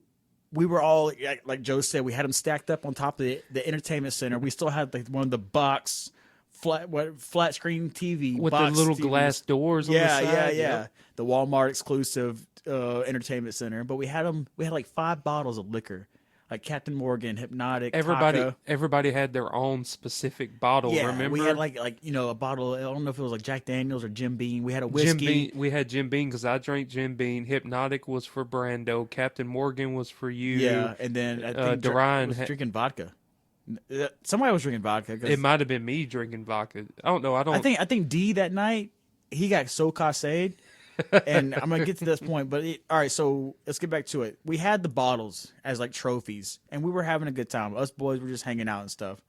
we were all like Joe said, we had them stacked up on top of the entertainment center. We still had like one of the box flat screen TV with the little TVs. Glass doors. On the side. Yeah. The Walmart exclusive entertainment center. But we had like 5 bottles of liquor. Like Captain Morgan, Hypnotic, Taka. Everybody had their own specific bottle. Yeah, remember? we had like a bottle. I don't know if it was like Jack Daniels or Jim Beam. We had a whiskey. We had Jim Beam because I drank Jim Beam. Hypnotic was for Brando. Captain Morgan was for you. Yeah, and then I think Dorian was drinking vodka. Somebody was drinking vodka. It might have been me drinking vodka. I don't know. I think D that night he got so cased. And I'm going to get to this point, but all right, so let's get back to it. We had the bottles as like trophies, and we were having a good time. Us boys were just hanging out and stuff.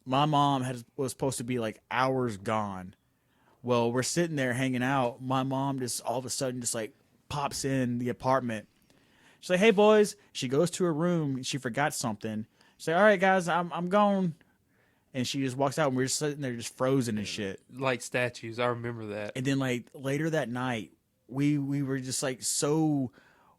my mom was supposed to be like hours gone. Well, we're sitting there hanging out. My mom just all of a sudden just like pops in the apartment. She's like, "Hey boys." She goes to her room. She forgot something. She's like, "All right guys, I'm gone." And she just walks out, and we're just sitting there just frozen and shit. Like statues. I remember that. And then like later that night, we were just like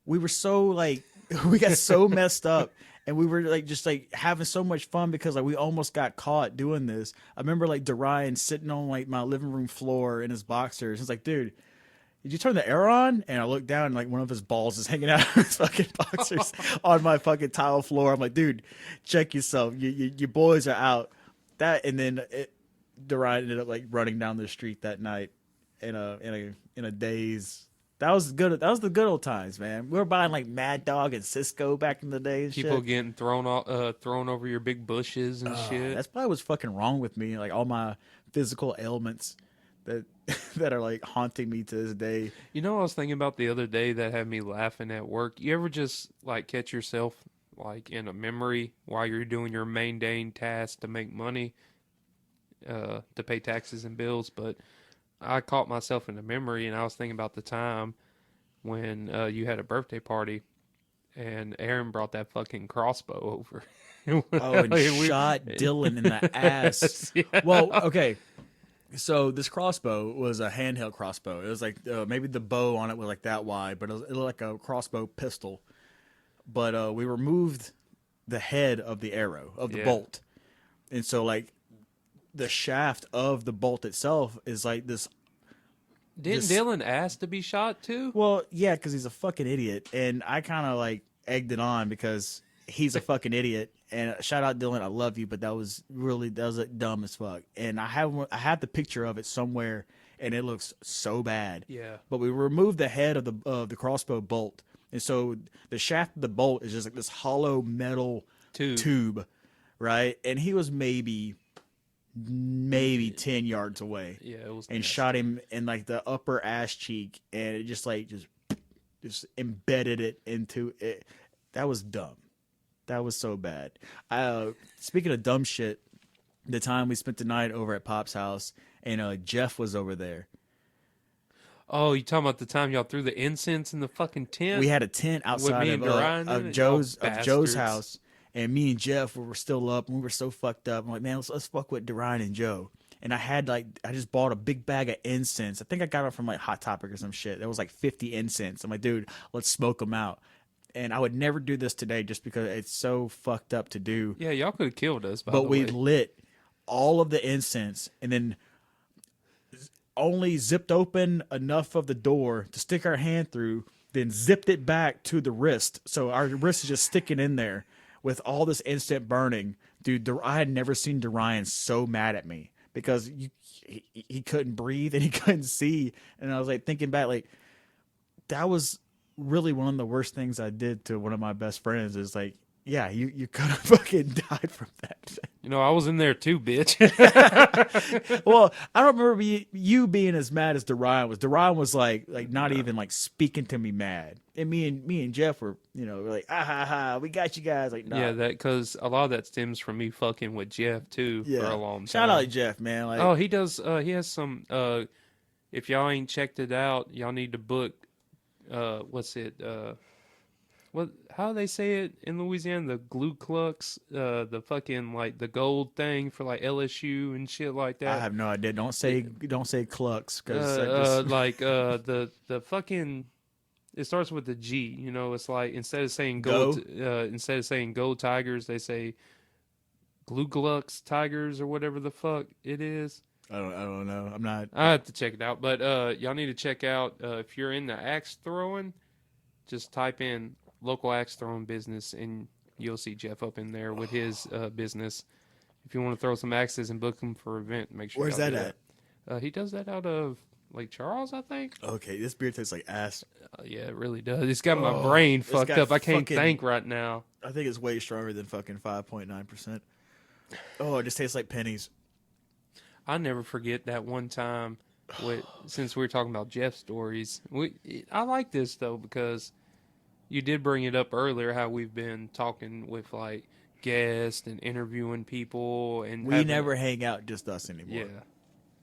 we were so like we got so messed up, and we were like just like having so much fun because like we almost got caught doing this. I remember like Dorian sitting on like my living room floor in his boxers. He's like, "Dude, did you turn the air on?" And I looked down, and like one of his balls is hanging out of his fucking boxers on my fucking tile floor. I'm like, "Dude, check yourself. Your boys are out." That, and then Dorian ended up like running down the street that night in a daze. That was good. That was the good old times, man. We were buying like Mad Dog and Cisco back in the day. And People shit. getting thrown over your big bushes and shit. That's probably what's fucking wrong with me. Like all my physical ailments that that are like haunting me to this day. You know what I was thinking about the other day that had me laughing at work? You ever just like catch yourself like in a memory while you're doing your mundane task to make money, to pay taxes and bills? But I caught myself in a memory, and I was thinking about the time when you had a birthday party and Aaron brought that fucking crossbow over. And shot Dylan in the ass. Yeah. Well, okay. So this crossbow was a handheld crossbow. It was like maybe the bow on it was like that wide, but it looked like a crossbow pistol. But we removed the head of the arrow, of the bolt. And so like the shaft of the bolt itself is like this. Didn't Dylan ask to be shot too? Well, yeah, because he's a fucking idiot. And I kind of like egged it on because he's a fucking idiot. And shout out Dylan, I love you, but that was dumb as fuck. And I have the picture of it somewhere, and it looks so bad. Yeah. But we removed the head of the crossbow bolt, and so the shaft of the bolt is just like this hollow metal tube, right? And he was maybe 10 yards away. Yeah, it was. And nasty. shot him in like the upper ass cheek, and it just embedded it into it. That was dumb. That was so bad. Speaking of dumb shit, the time we spent the night over at Pop's house, and Jeff was over there. Oh, you talking about the time y'all threw the incense in the fucking tent? We had a tent outside of Joe's house, and me and Jeff were still up, and we were so fucked up. I'm like, man, let's fuck with Dorian and Joe. And I just bought a big bag of incense. I think I got it from like Hot Topic or some shit. There was like 50 incense. I'm like, dude, let's smoke them out. And I would never do this today just because it's so fucked up to do. Yeah, y'all could have killed us. But we lit all of the incense and then only zipped open enough of the door to stick our hand through, then zipped it back to the wrist. So our wrist is just sticking in there with all this incense burning. Dude, I had never seen Dorian so mad at me because he couldn't breathe and he couldn't see. And I was like thinking back, like, that was really one of the worst things I did to one of my best friends is like, yeah, you could have fucking died from that. You know, I was in there too, bitch. Well, I don't remember you being as mad as Dorian was. Dorian was like not even like speaking to me mad. And me and Jeff were, we're like, ah ha ha, we got you guys. Like, nah. Yeah, because a lot of that stems from me fucking with Jeff too for a long time. Shout out to Jeff, man. Like, oh, he does. He has some. If y'all ain't checked it out, y'all need to book. What's it? How do they say it in Louisiana? The glue clucks, the fucking like the gold thing for like LSU and shit like that. I have no idea. Don't say clucks because the fucking. It starts with the G. It's like instead of saying gold tigers, they say glue glucks tigers or whatever the fuck it is. I don't know. I'm not. I have to check it out, but y'all need to check out if you're into axe throwing. Just type in local axe throwing business, and you'll see Jeff up in there with his business. If you want to throw some axes and book him for an event, make sure. Where's that at? He does that out of Lake Charles, I think. Okay, this beer tastes like ass. Yeah, it really does. It's got my brain fucked up. I can't think right now. I think it's way stronger than fucking 5.9%. Oh, it just tastes like pennies. I never forget that one time. Since we were talking about Jeff stories, I like this though because you did bring it up earlier how we've been talking with like guests and interviewing people. And we never hang out, just us anymore.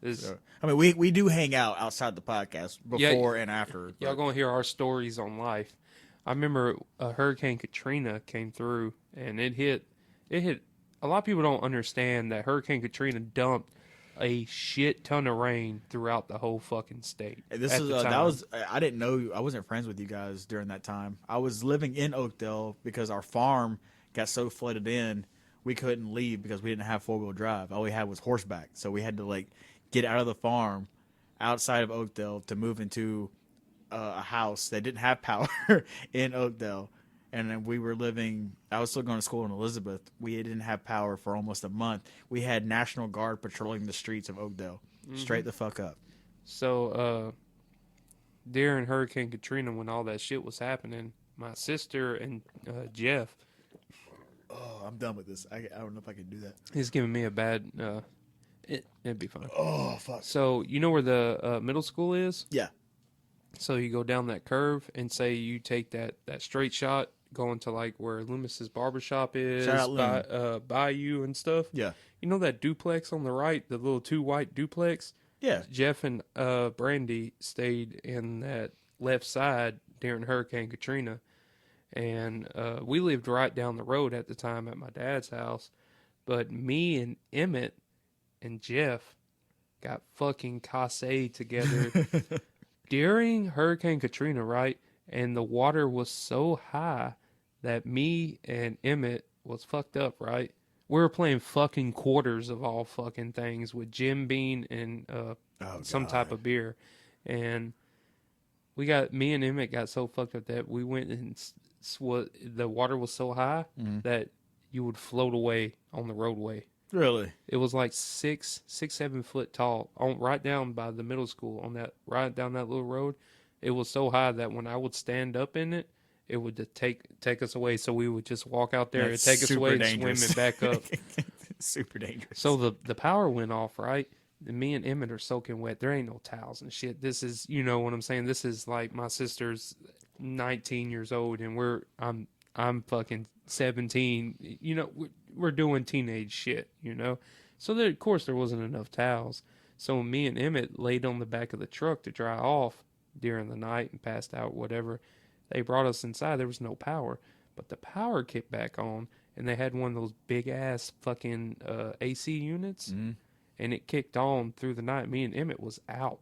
Yeah. So, I mean, we do hang out outside the podcast before and after. Y'all going to hear our stories on life. I remember Hurricane Katrina came through, and it hit. A lot of people don't understand that Hurricane Katrina dumped a shit ton of rain throughout the whole fucking state. I didn't know, I wasn't friends with you guys during that time. I was living in Oakdale because our farm got so flooded in, we couldn't leave because we didn't have 4-wheel drive. All we had was horseback. So we had to like get out of the farm outside of Oakdale to move into a house that didn't have power in Oakdale. And then we were I was still going to school in Elizabeth. We didn't have power for almost a month. We had National Guard patrolling the streets of Oakdale. Straight the fuck up. So, during Hurricane Katrina, when all that shit was happening, my sister and Jeff. Oh, I'm done with this. I don't know if I can do that. He's giving me a bad. It'd be fine. Oh, fuck. So, you know where the middle school is? Yeah. So, you go down that curve and say you take that straight shot going to like where Loomis's barbershop is, Bayou and stuff. Yeah. You know that duplex on the right, the little 2 white duplex? Yeah. Jeff and Brandy stayed in that left side during Hurricane Katrina. And we lived right down the road at the time at my dad's house. But me and Emmett and Jeff got fucking cassé together during Hurricane Katrina, right? And the water was so high that me and Emmett was fucked up, right? We were playing fucking quarters of all fucking things with Jim Beam and some type of beer. And me and Emmett got so fucked up that we went and the water was so high that you would float away on the roadway. Really? It was like 7 foot tall, right down by the middle school, right down that little road. It was so high that when I would stand up in it, it would just take us away. So we would just walk out there and take us away dangerous. And swim it back up. Super dangerous. So the power went off, right? And me and Emmett are soaking wet. There ain't no towels and shit. This is, you know what I'm saying? This is like my sister's 19 years old and I'm fucking 17. You know, we're doing teenage shit, you know? So of course there wasn't enough towels. So me and Emmett laid on the back of the truck to dry off during the night and passed out, whatever. They brought us inside. There was no power, but the power kicked back on, and they had one of those big ass fucking AC units, and it kicked on through the night. Me and Emmett was out,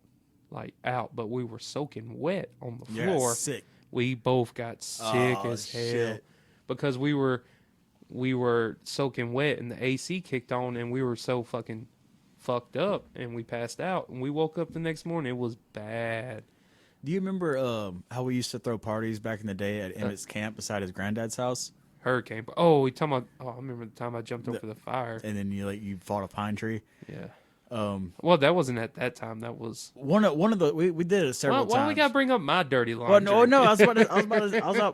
but we were soaking wet on the floor. Sick. We both got sick as hell because we were soaking wet, and the AC kicked on, and we were so fucking fucked up, and we passed out, and we woke up the next morning. It was bad. Do you remember how we used to throw parties back in the day at Emmett's camp beside his granddad's house? Hurricane. Oh, I remember the time I jumped over the fire. And then you fought a pine tree. Yeah. Well, that wasn't at that time. That was one of the we did it several times. Why we gotta bring up my dirty laundry? Well, no, I was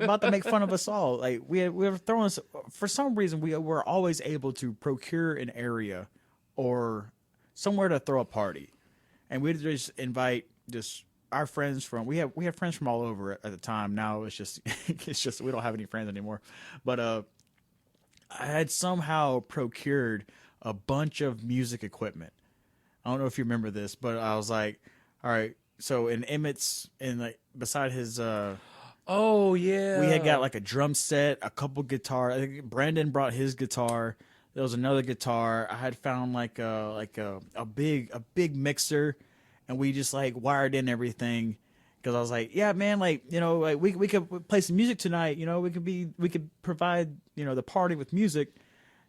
about to make fun of us all. Like we were throwing, for some reason we were always able to procure an area or somewhere to throw a party, and we'd just invite our friends from we have friends from all over at the time. Now it's just we don't have any friends anymore. But I had somehow procured a bunch of music equipment. I don't know if you remember this, but I was like, all right, so in Emmett's beside his oh yeah, we had got like a drum set, a couple guitar. I think Brandon brought his guitar. There was another guitar. I had found like a big mixer. And we just like wired in everything because I was like, yeah, man, like, you know, like we could play some music tonight. You know, we could provide, you know, the party with music.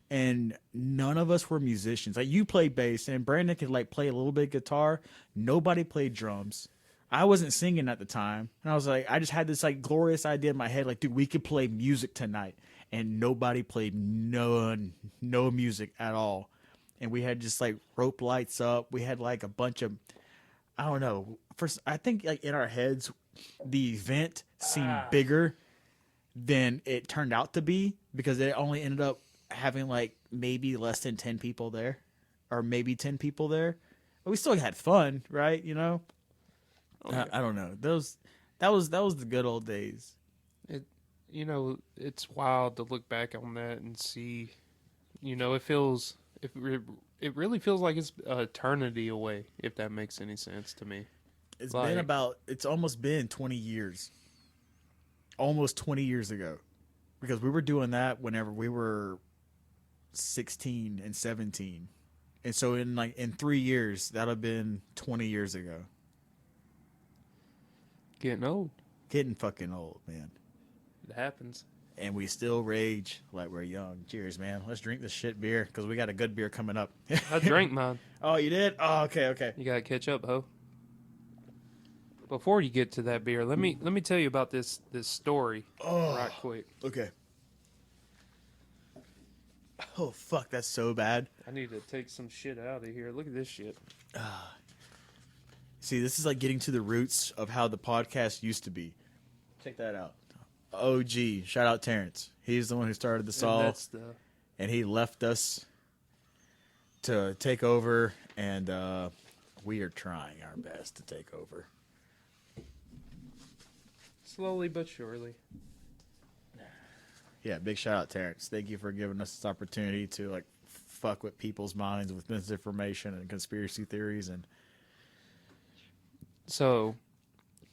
And none of us were musicians. Like you played bass and Brandon could like play a little bit of guitar. Nobody played drums. I wasn't singing at the time. And I was like, I just had this like glorious idea in my head. Like, dude, we could play music tonight. And nobody played no music at all. And we had just like rope lights up. We had like a bunch of, I don't know. First, I think like in our heads, the event seemed bigger than it turned out to be because it only ended up having like maybe less than 10 people there, or maybe 10 people there. But we still had fun, right? You know. Okay. I don't know. That was the good old days. It's wild to look back on that and see it really feels like it's eternity away, if that makes any sense to me. It's almost been 20 years. Almost 20 years ago. Because we were doing that whenever we were 16 and 17. And so in 3 years, that'll have been 20 years ago. Getting old. Getting fucking old, man. It happens. And we still rage like we're young. Cheers, man. Let's drink this shit beer because we got a good beer coming up. I drank mine. Oh, you did? Oh, okay. You gotta catch up, ho. Before you get to that beer, let me tell you about this story right quick. Okay. Oh, fuck, that's so bad. I need to take some shit out of here. Look at this shit. See, this is like getting to the roots of how the podcast used to be. Check that out. OG, shout out Terrence. He's the one who started this all, and he left us to take over, and we are trying our best to take over. Slowly but surely. Yeah, big shout out Terrence. Thank you for giving us this opportunity to like fuck with people's minds with misinformation and conspiracy theories. And so,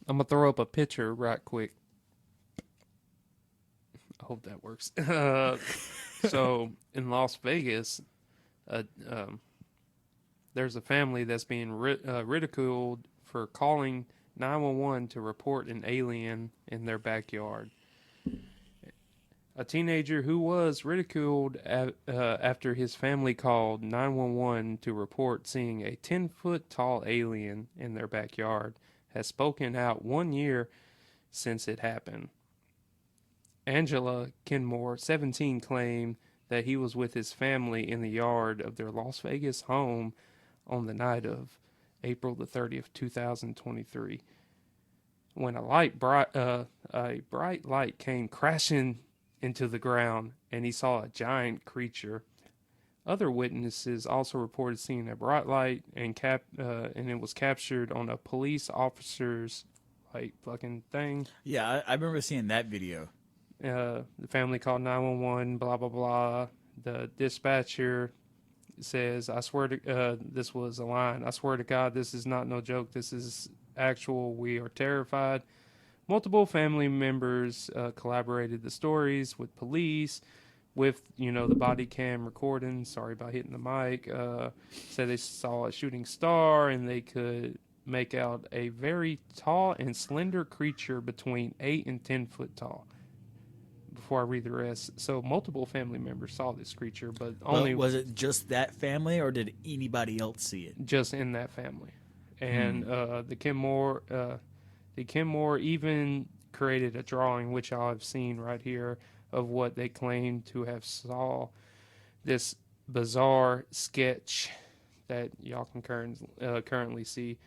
I'm gonna throw up a picture right quick. I hope that works. So in Las Vegas, there's a family that's being ridiculed for calling 911 to report an alien in their backyard. A teenager who was ridiculed after his family called 911 to report seeing a 10-foot tall alien in their backyard has spoken out 1 year since it happened. Angela Kenmore, 17, claimed that he was with his family in the yard of their Las Vegas home on the night of April the 30th, 2023, when a bright light came crashing into the ground, and he saw a giant creature. Other witnesses also reported seeing a bright light, and it was captured on a police officer's fucking thing. Yeah, I remember seeing that video. The family called 911, blah, blah, blah. The dispatcher says, I swear to, this was a line, I swear to God, this is not no joke. This is actual. We are terrified. Multiple family members collaborated the stories with police, with, the body cam recording. Sorry about hitting the mic. Said they saw a shooting star, and they could make out a very tall and slender creature between 8 and 10 foot tall. Before I read the rest, so multiple family members saw this creature, but only... was it just that family, or did anybody else see it? Just in that family. And the Kenmore even created a drawing, which I've seen right here, of what they claim to have saw. This bizarre sketch that y'all can currently see.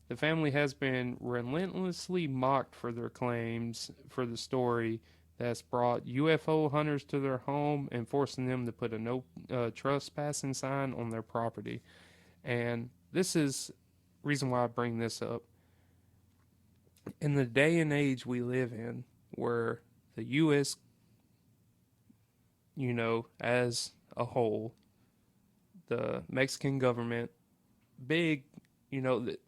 The family has been relentlessly mocked for their claims for the story that's brought UFO hunters to their home and forcing them to put a no trespassing sign on their property. And this is reason why I bring this up. In the day and age we live in, where the U.S., as a whole, the Mexican government, big, that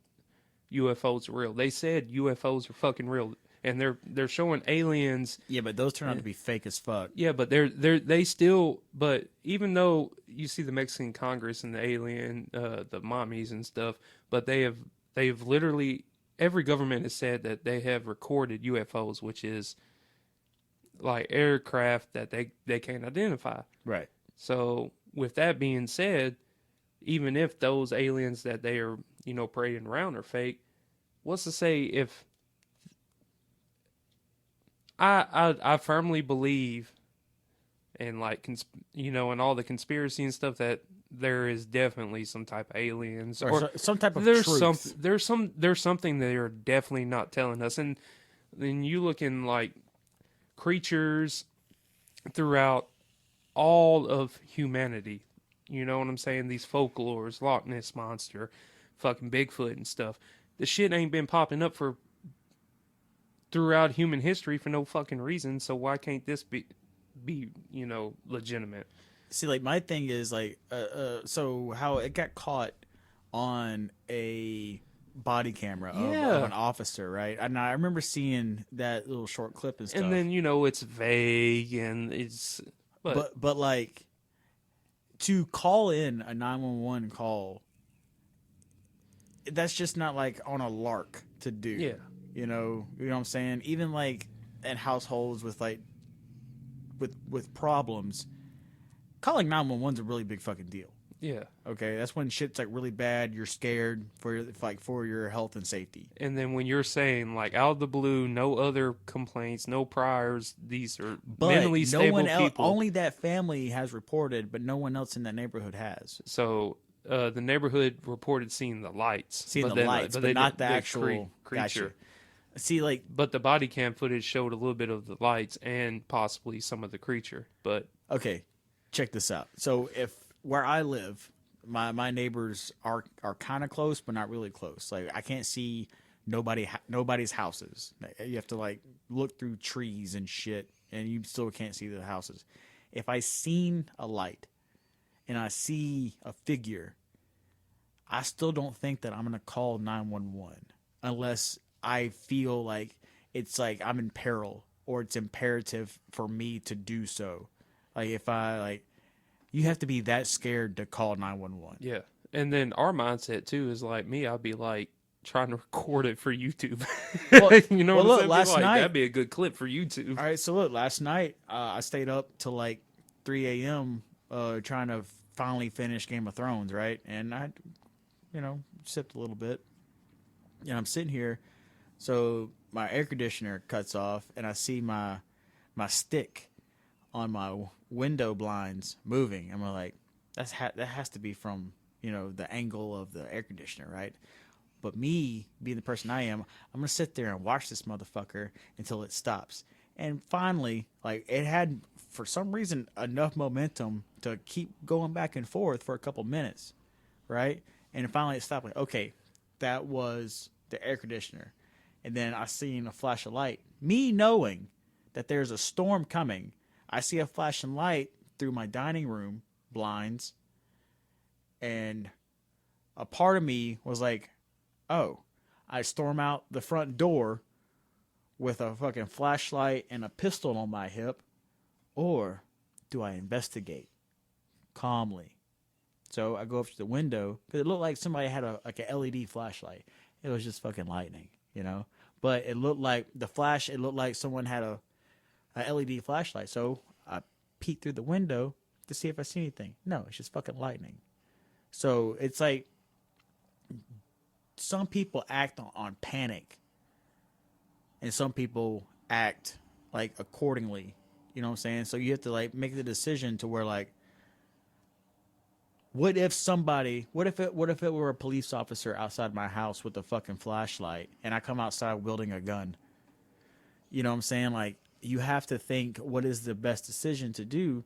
UFOs are real. They said UFOs are fucking real. And they're showing aliens. Yeah, but those turn out to be fake as fuck. Yeah, but they still. But even though you see the Mexican Congress and the alien, the mommies and stuff, but they've literally, every government has said that they have recorded UFOs, which is like aircraft that they can't identify. Right. So with that being said, even if those aliens that they are parading around are fake, what's to say if I firmly believe in in all the conspiracy and stuff that there is definitely some type of aliens or some type of truth. There's something they are definitely not telling us. And then you look in creatures throughout all of humanity. You know what I'm saying? These folklores, Loch Ness Monster, fucking Bigfoot and stuff. The shit ain't been popping up throughout human history for no fucking reason, so why can't this be legitimate? See, like my thing is like, so how it got caught on a body camera of an officer, right? And I remember seeing that little short clip and stuff. And then it's vague and it's, but like to call in a 911 call, that's just not like on a lark to do. Yeah. You know what I'm saying? Even like in households with like with problems, calling 911 is a really big fucking deal. Yeah. Okay, that's when shit's like really bad. You're scared for your health and safety. And then when you're saying like out of the blue, no other complaints, no priors, these are mentally stable people. Only that family has reported, but no one else in that neighborhood has. So the neighborhood reported seeing the lights, but not the actual creature. Gotcha. See, like, but the body cam footage showed a little bit of the lights and possibly some of the creature. But okay, check this out. So if where I live, my neighbors are kind of close, but not really close. Like I can't see nobody's houses. You have to like look through trees and shit, and you still can't see the houses. If I seen a light and I see a figure, I still don't think that I'm gonna call 911 unless I feel like it's like I'm in peril or it's imperative for me to do so. Like if I like. You have to be that scared to call 911. Yeah. And then our mindset, too, is like me. I'd be like trying to record it for YouTube. Well, you know well, what I'm look, saying? last like, night. That'd be a good clip for YouTube. All right. So, look, last night I stayed up till like 3 a.m. Trying to finally finish Game of Thrones, right? And I, sipped a little bit. And I'm sitting here. So my air conditioner cuts off, and I see my stick on my window blinds moving. I'm like, that has to be from the angle of the air conditioner, right? But me being the person I am, I'm gonna sit there and watch this motherfucker until it stops. And finally, like it had for some reason enough momentum to keep going back and forth for a couple minutes, right? And finally it stopped. Like, okay, that was the air conditioner. And then I seen a flash of light. Me knowing that there's a storm coming, I see a flashing light through my dining room blinds, and a part of me was like, oh, I storm out the front door with a fucking flashlight and a pistol on my hip, or do I investigate calmly? So I go up to the window, because it looked like somebody had an LED flashlight. It was just fucking lightning, But it looked like it looked like someone had a LED flashlight. So I peeked through the window to see if I see anything. No, it's just fucking lightning. So it's like some people act on panic, and some people act like accordingly. You know what I'm saying? So you have to like make the decision to where like, what if it were a police officer outside my house with a fucking flashlight, and I come outside wielding a gun? You know what I'm saying? Like, you have to think what is the best decision to do.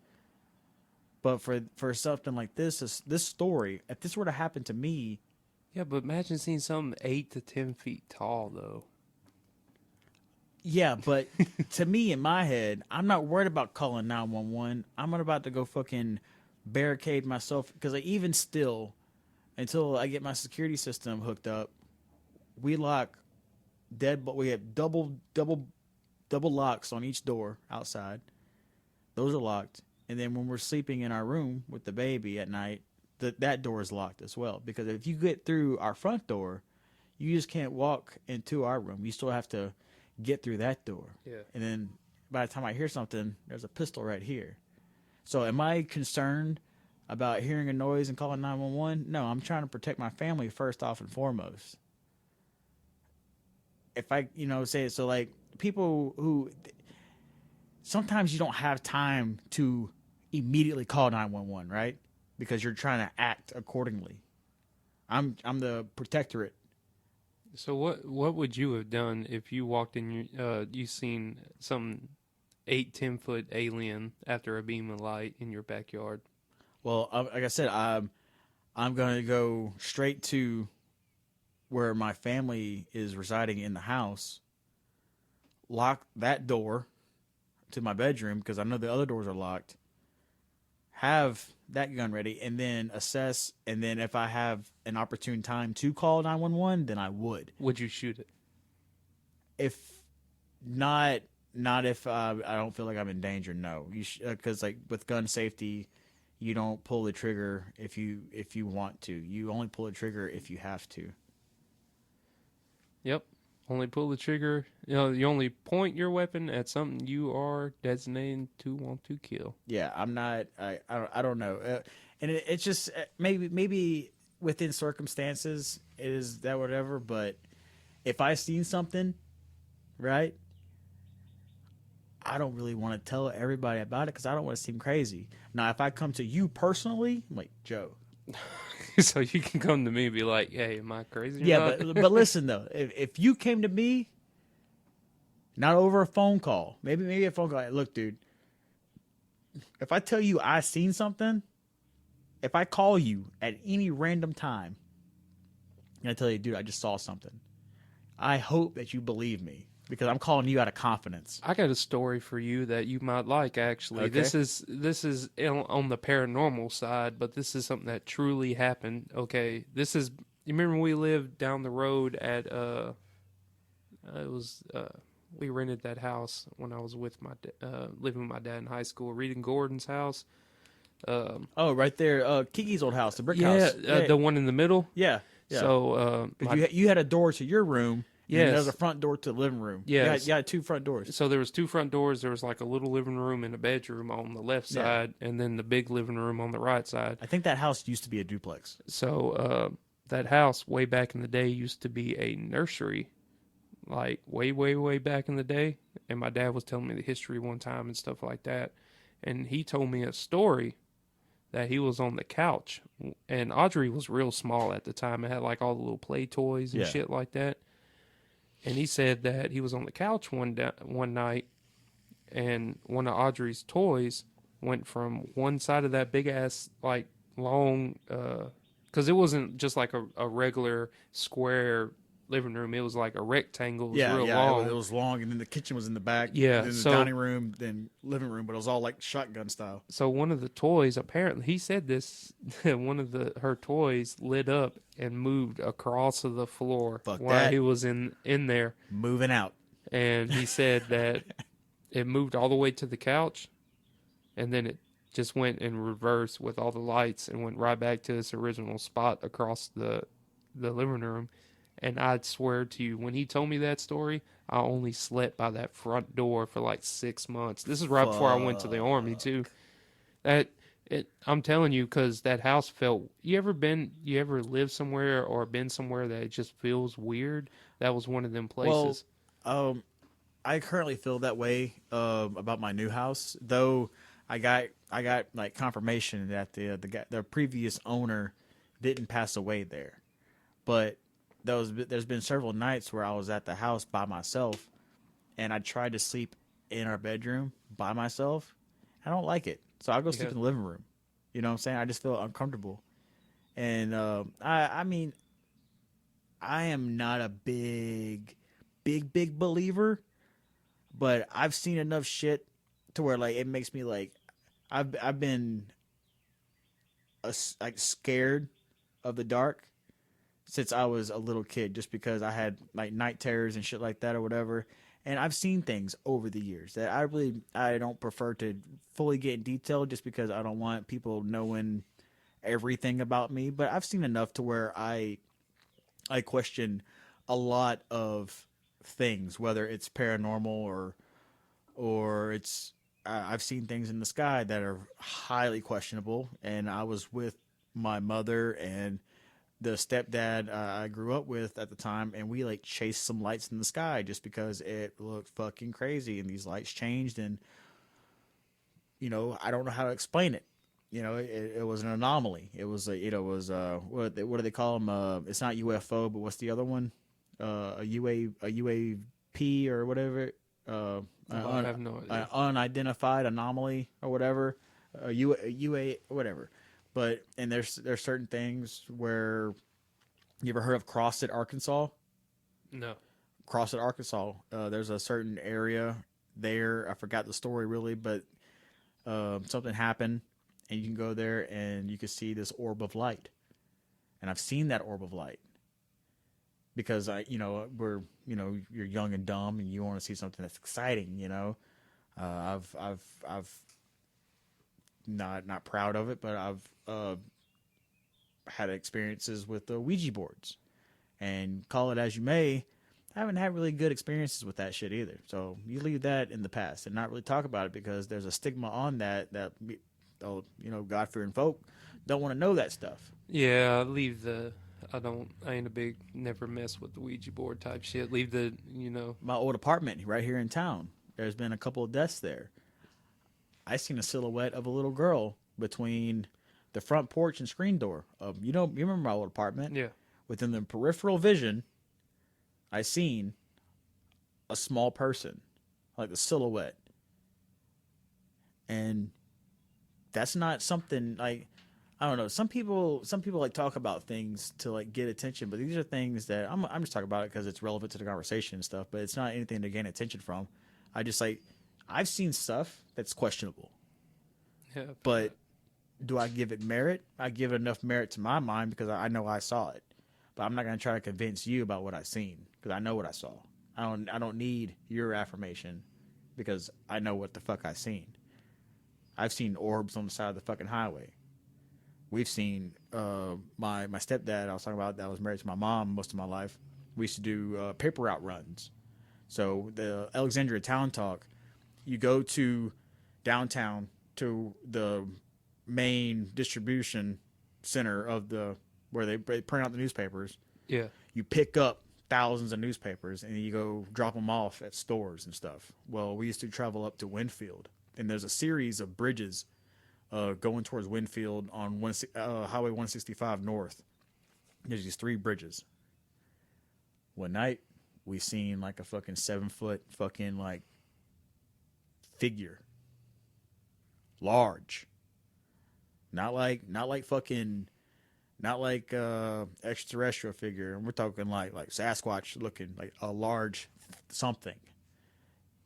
But for something like this story, if this were to happen to me. Yeah, but imagine seeing something 8 to 10 feet tall, though. Yeah, but to me, in my head, I'm not worried about calling 911. I'm not about to go fucking barricade myself. Because even still, until I get my security system hooked up, we lock we have double locks on each door outside. Those are locked. And then when we're sleeping in our room with the baby at night, that door is locked as well. Because if you get through our front door, you just can't walk into our room. You still have to get through that door. Yeah. And then by the time I hear something, there's a pistol right here. So am I concerned about hearing a noise and calling 911? No, I'm trying to protect my family first off and foremost. If I, say it, so like people who sometimes you don't have time to immediately call 911, right? Because you're trying to act accordingly. I'm the protectorate. So what would you have done if you walked in you seen some 8-10 foot alien after a beam of light in your backyard? Well, like I said, I'm gonna go straight to where my family is residing in the house. Lock that door to my bedroom because I know the other doors are locked. have that gun ready, and then assess, and then if I have an opportune time to call 911, then I would. Would you shoot it? If not if I don't feel like I'm in danger. No, you because like with gun safety, you don't pull the trigger if you want to. You only pull the trigger if you have to. Yep. Only pull the trigger. You know, you only point your weapon at something you are designated to want to kill. Yeah, I'm not. I don't know. And it's just maybe within circumstances is that whatever. But if I seen something, right, I don't really want to tell everybody about it because I don't want to seem crazy. Now, if I come to you personally, I'm like, Joe. So you can come to me and be like, hey, am I crazy? Yeah, but listen though, if you came to me, not over a phone call, maybe a phone call. Like, look, dude, if I tell you I seen something, if I call you at any random time, and I tell you, dude, I just saw something, I hope that you believe me because I'm calling you out of confidence. I got a story for you that you might like, actually. Okay. This is on the paranormal side, but this is something that truly happened. Okay, you remember we lived down the road at we rented that house when I was with living with my dad in high school, Reed Gordon's house. Right there, Kiki's old house, the brick house. The one in the middle. Yeah. So you had a door to your room. Yes. And there was a front door to the living room. Yes. You had two front doors. So there was two front doors. There was like a little living room and a bedroom on the left side, and then the big living room on the right side. I think that house used to be a duplex. So that house way back in the day used to be a nursery, like way, way, way back in the day. And my dad was telling me the history one time and stuff like that. And he told me a story that he was on the couch, and Audrey was real small at the time. It had like all the little play toys and shit like that. And he said that he was on the couch one night, and one of Audrey's toys went from one side of that big ass like long, because it wasn't just like a regular square living room. It was like a rectangle. It was real long. It was long, and then the kitchen was in the back. Yeah, then the dining room, then living room, but it was all like shotgun style. So one of the toys, apparently, he said this, one of her toys lit up and moved across of the floor while he was in there. Moving out. And he said that it moved all the way to the couch, and then it just went in reverse with all the lights and went right back to its original spot across the living room. And I'd swear to you, when he told me that story, I only slept by that front door for like 6 months. This is right before I went to the Army, too. I'm telling you, because that house felt... You ever lived somewhere or been somewhere that it just feels weird? That was one of them places. Well, I currently feel that way about my new house, though I got like confirmation that the previous owner didn't pass away there. But there's been several nights where I was at the house by myself, and I tried to sleep in our bedroom by myself. I don't like it, so I'll go sleep in the living room. You know what I'm saying? I just feel uncomfortable. And I mean, I am not a big believer, but I've seen enough shit to where like it makes me like I've been like scared of the dark since I was a little kid, just because I had like night terrors and shit like that or whatever. And I've seen things over the years that I don't prefer to fully get in detail, just because I don't want people knowing everything about me. But I've seen enough to where I question a lot of things, whether it's paranormal or it's I've seen things in the sky that are highly questionable. And I was with my mother and the stepdad I grew up with at the time, and we like chased some lights in the sky just because it looked fucking crazy, and these lights changed, and you know, I don't know how to explain it. You know, it was an anomaly. It was what do they call them? It's not UFO, but what's the other one? A UAP or whatever. I have no idea. An unidentified anomaly or whatever. UA whatever. But and there's certain things where you ever heard of Crosset, Arkansas? No. Crosset, Arkansas. There's a certain area there. I forgot the story really, but something happened, and you can go there and you can see this orb of light. And I've seen that orb of light because you're young and dumb and you want to see something that's exciting, I've not proud of it, but I've had experiences with the Ouija boards, and call it as you may, I haven't had really good experiences with that shit either. So you leave that in the past and not really talk about it because there's a stigma on that God-fearing folk don't want to know that stuff. Yeah, I ain't a big, never mess with the Ouija board type shit. Leave the, My old apartment right here in town, there's been a couple of deaths there. I seen a silhouette of a little girl between the front porch and screen door. You remember my old apartment? Yeah. Within the peripheral vision, I seen a small person, like a silhouette. And that's not something like, I don't know. Some people like talk about things to like get attention, but these are things that I'm just talking about it because it's relevant to the conversation and stuff, but it's not anything to gain attention from. I've seen stuff that's questionable. Yeah. But do I give it merit? I give it enough merit to my mind because I know I saw it. But I'm not going to try to convince you about what I've seen because I know what I saw. I don't need your affirmation because I know what the fuck I've seen. I've seen orbs on the side of the fucking highway. We've seen my stepdad I was talking about that was married to my mom most of my life. We used to do paper route runs. So the Alexandria Town Talk, you go to downtown to the main distribution center of where they print out the newspapers. Yeah. You pick up thousands of newspapers and you go drop them off at stores and stuff. Well, we used to travel up to Winfield, and there's a series of bridges going towards Winfield on Highway 165 North. There's these 3 bridges. One night, we seen like a fucking 7-foot fucking like figure. Large. Not like extraterrestrial figure. And we're talking like Sasquatch looking, like a large something.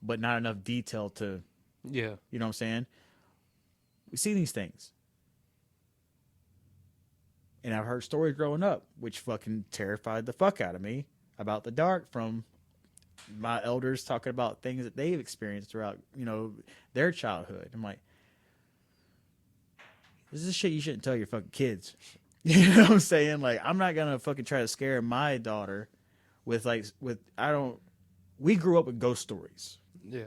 But not enough detail to, yeah. You know what I'm saying? We see these things. And I've heard stories growing up, which fucking terrified the fuck out of me about the dark from my elders talking about things that they've experienced throughout, their childhood. I'm like, this is shit you shouldn't tell your fucking kids. You know what I'm saying? Like, I'm not going to fucking try to scare my daughter we grew up with ghost stories. Yeah.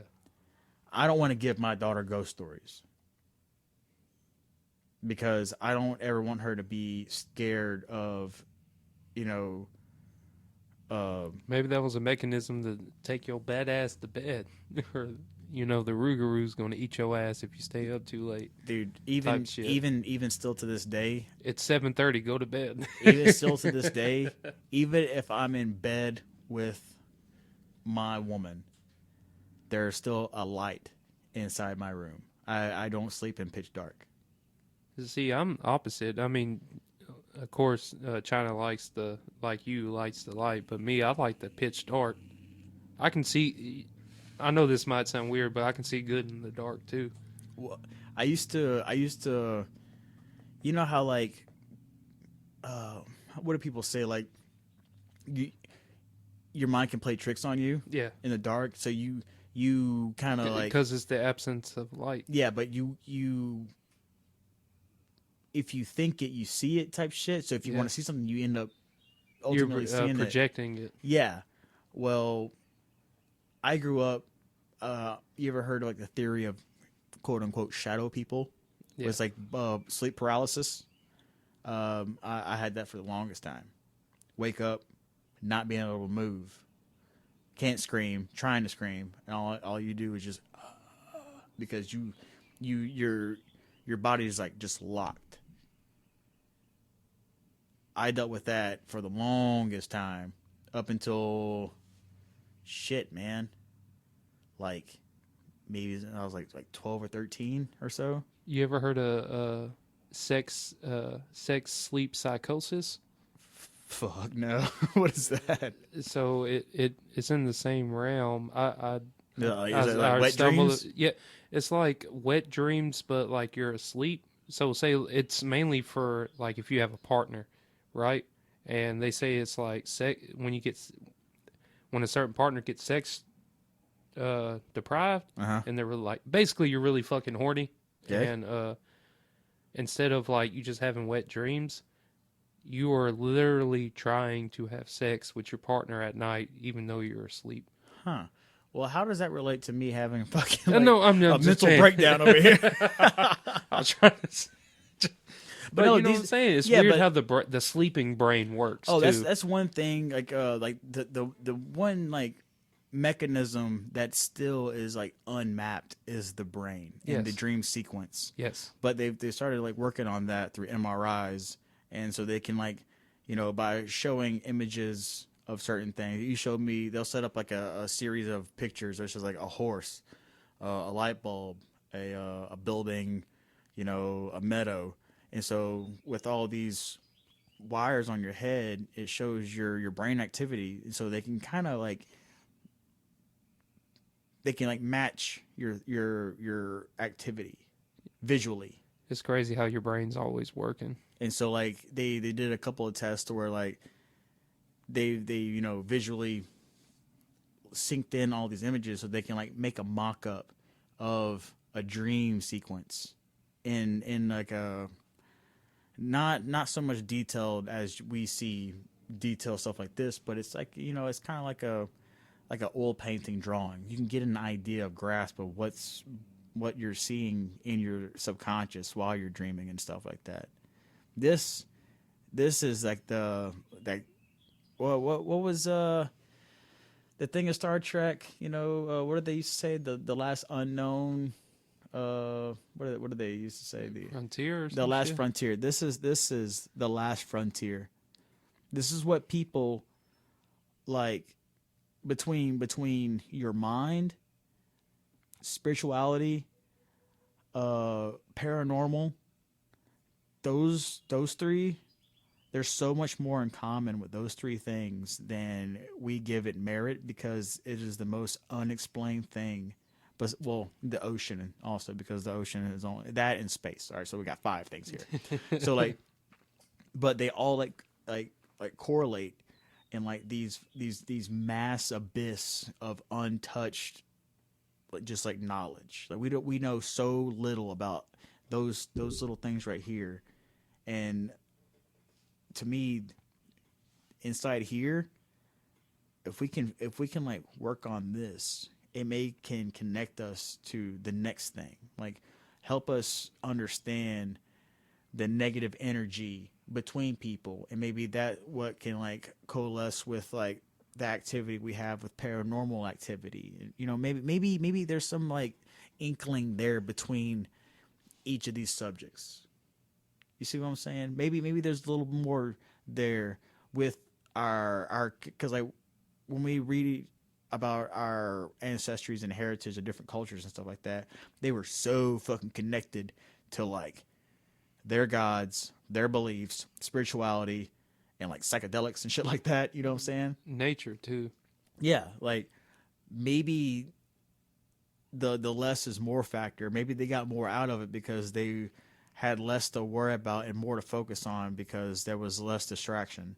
I don't want to give my daughter ghost stories. Because I don't ever want her to be scared of, maybe that was a mechanism to take your bad ass to bed. Or, the Rougaroo's going to eat your ass if you stay up too late. Dude, even still to this day. It's 7:30, go to bed. Even still to this day, even if I'm in bed with my woman, there's still a light inside my room. I don't sleep in pitch dark. See, I'm opposite. I mean, of course, China likes the light, but me, I like the pitch dark. I can see. I know this might sound weird, but I can see good in the dark too. Well, I used to, how like, what do people say? Like, your mind can play tricks on you. Yeah. In the dark, so you kind of like, because it's the absence of light. Yeah, but you. If you think it, you see it type shit. So if you want to see something, you end up ultimately seeing projecting it. Yeah. Well, I grew up, you ever heard of like the theory of quote unquote shadow people? Yeah. It's like sleep paralysis. I had that for the longest time. Wake up, not being able to move, can't scream, trying to scream, and all you do is just because your body is like just locked. I dealt with that for the longest time up until shit, man. Like maybe I was like 12 or 13 or so. You ever heard of sex sleep psychosis? Fuck no. What is that? So it's in the same realm. Is it like wet dreams? Yeah, it's like wet dreams, but like you're asleep. So say it's mainly for like if you have a partner, right? And they say it's like when a certain partner gets sex deprived, and they're really like, basically you're really fucking horny, and instead of like you just having wet dreams, you are literally trying to have sex with your partner at night, even though you're asleep. Huh. Well, how does that relate to me having fucking I'm a just mental saying. breakdown over here? I was trying to. But no, you know what I'm saying? It's weird how the sleeping brain works. Oh, too. that's one thing. Like the one like mechanism that still is like unmapped is the brain and the dream sequence. Yes. But they started like working on that through MRIs, and so they can like, by showing images of certain things. You showed me, they'll set up like a series of pictures. There's just like a horse, a light bulb, a building, a meadow. And so with all these wires on your head, it shows your brain activity. And so they can kind of like, match your activity visually. It's crazy how your brain's always working. And so like they did a couple of tests where like they visually synced in all these images so they can like make a mock-up of a dream sequence in like a not so much detailed as we see detailed stuff like this, but it's like, it's kind of like an oil painting drawing. You can get an idea of grasp of what you're seeing in your subconscious while you're dreaming and stuff like that. This is like what was the thing of Star Trek? What did they used to say? The last unknown. What did they used to say? The frontier. The last frontier. This is the last frontier. This is what people like between your mind, spirituality, paranormal. Those three. There's so much more in common with those three things than we give it merit, because it is the most unexplained thing. But the ocean also, because the ocean is only that in space. All right, so we got 5 things here. So like, but they all like correlate in like these mass abyss of untouched, just like knowledge. Like we know so little about those little things right here, and to me, inside here, if we can like work on this, it can connect us to the next thing. Like help us understand the negative energy between people, and maybe that what can like coalesce with like the activity we have with paranormal activity. Maybe there's some like inkling there between each of these subjects. You see what I'm saying? Maybe there's a little more there with our because like when we read about our ancestries and heritage of different cultures and stuff like that, they were so fucking connected to like their gods, their beliefs, spirituality, and like psychedelics and shit like that. You know what I'm saying? Nature too. Yeah, like maybe the less is more factor. Maybe they got more out of it because they had less to worry about and more to focus on because there was less distraction.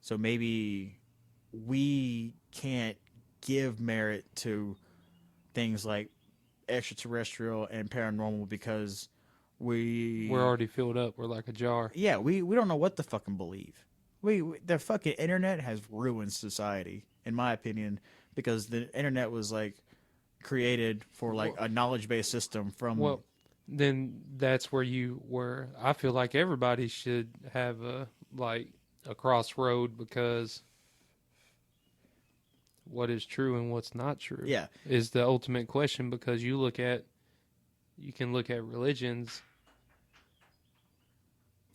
So maybe we can't give merit to things like extraterrestrial and paranormal because we're already filled up. We're like a jar. Yeah, we don't know what to fucking believe. The fucking internet has ruined society, in my opinion, because the internet was like created for like a knowledge-based system from. Then that's where I feel like everybody should have a crossroad, because what is true and what's not true is the ultimate question, because you can look at religions.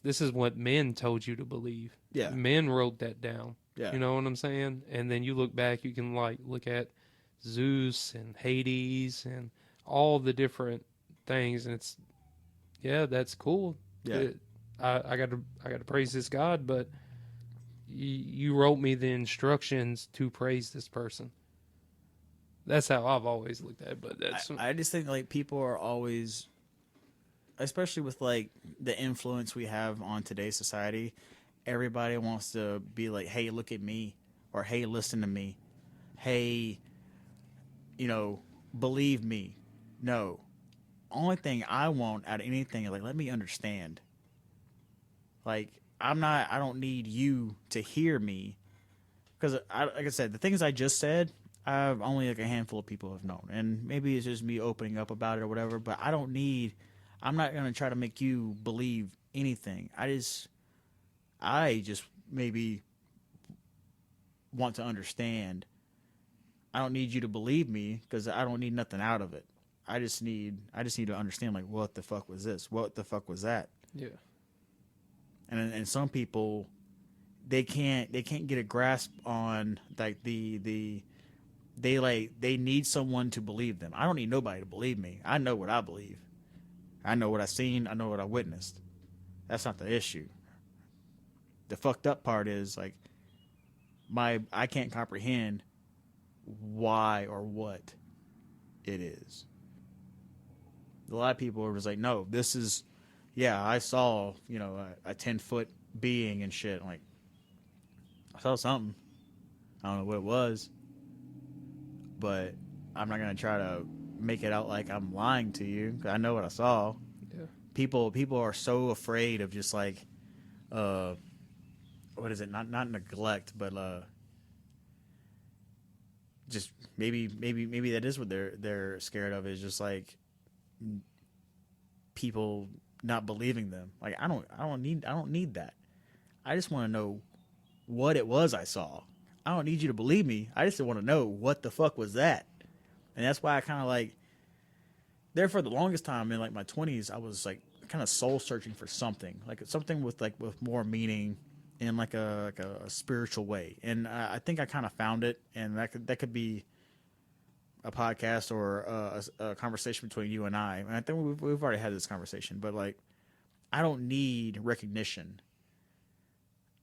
This is what men told you to believe. Yeah. Men wrote that down. Yeah. You know what I'm saying? And then you look back, you can look at Zeus and Hades and all the different things, and that's cool. Yeah. I gotta praise this God, but you wrote me the instructions to praise this person. That's how I've always looked at it. But I just think like people are always especially with like the influence we have on today's society, everybody wants to be like, hey, look at me, or hey, listen to me, hey, believe me. No, only thing I want out of anything is like, let me understand. Like, I don't need you to hear me, because like I said, the things I just said, I've only like a handful of people have known, and maybe it's just me opening up about it or whatever. But I'm not gonna try to make you believe anything. I just maybe want to understand. I don't need you to believe me because I don't need nothing out of it. I just need to understand, like, what the fuck was this? What the fuck was that? Yeah. And some people, they can't get a grasp on like they need someone to believe them. I don't need nobody to believe me. I know what I believe. I know what I've seen. I know what I witnessed. That's not the issue. The fucked up part is like I can't comprehend why or what it is. A lot of people are just like, no, this is, yeah, I saw, a 10-foot being and shit. I'm like, I saw something. I don't know what it was, but I'm not going to try to make it out like I'm lying to you, 'cause I know what I saw. Yeah. People are so afraid of just like, what is it? Not neglect, but just maybe that is what they're scared of, is just like people not believing them. Like, I don't need that. I just want to know what it was I saw. I don't need you to believe me. I just want to know what the fuck was that. And that's why I kind of like, there for the longest time in like my 20s, I was like kind of soul searching for something, like something with more meaning in like a spiritual way. And I think I kind of found it, and that could be a podcast or a conversation between you and I. And I think we've already had this conversation, but like, I don't need recognition.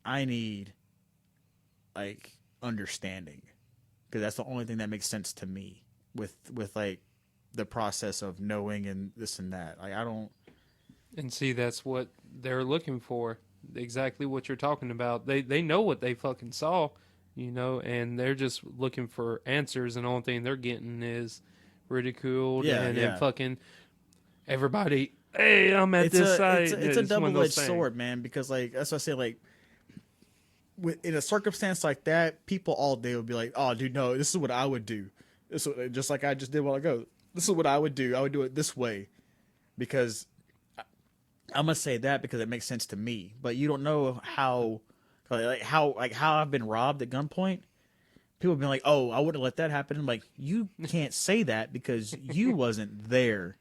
I need like understanding, because that's the only thing that makes sense to me with like the process of knowing and this and that. Like, I don't. And see, that's what they're looking for. Exactly what you're talking about. They know what they fucking saw, and they're just looking for answers, and the only thing they're getting is ridiculed and fucking everybody, hey, I'm at this site. It's a double-edged sword, man, because like, that's what I say, like, in a circumstance like that, people all day would be like, oh, dude, no, this is what I would do. This is, just like I just did a while ago. This is what I would do. I would do it this way, because I'm gonna say that because it makes sense to me. But you don't know how I've been robbed at gunpoint. People have been like, oh, I wouldn't let that happen. I'm like, you can't say that because you wasn't there.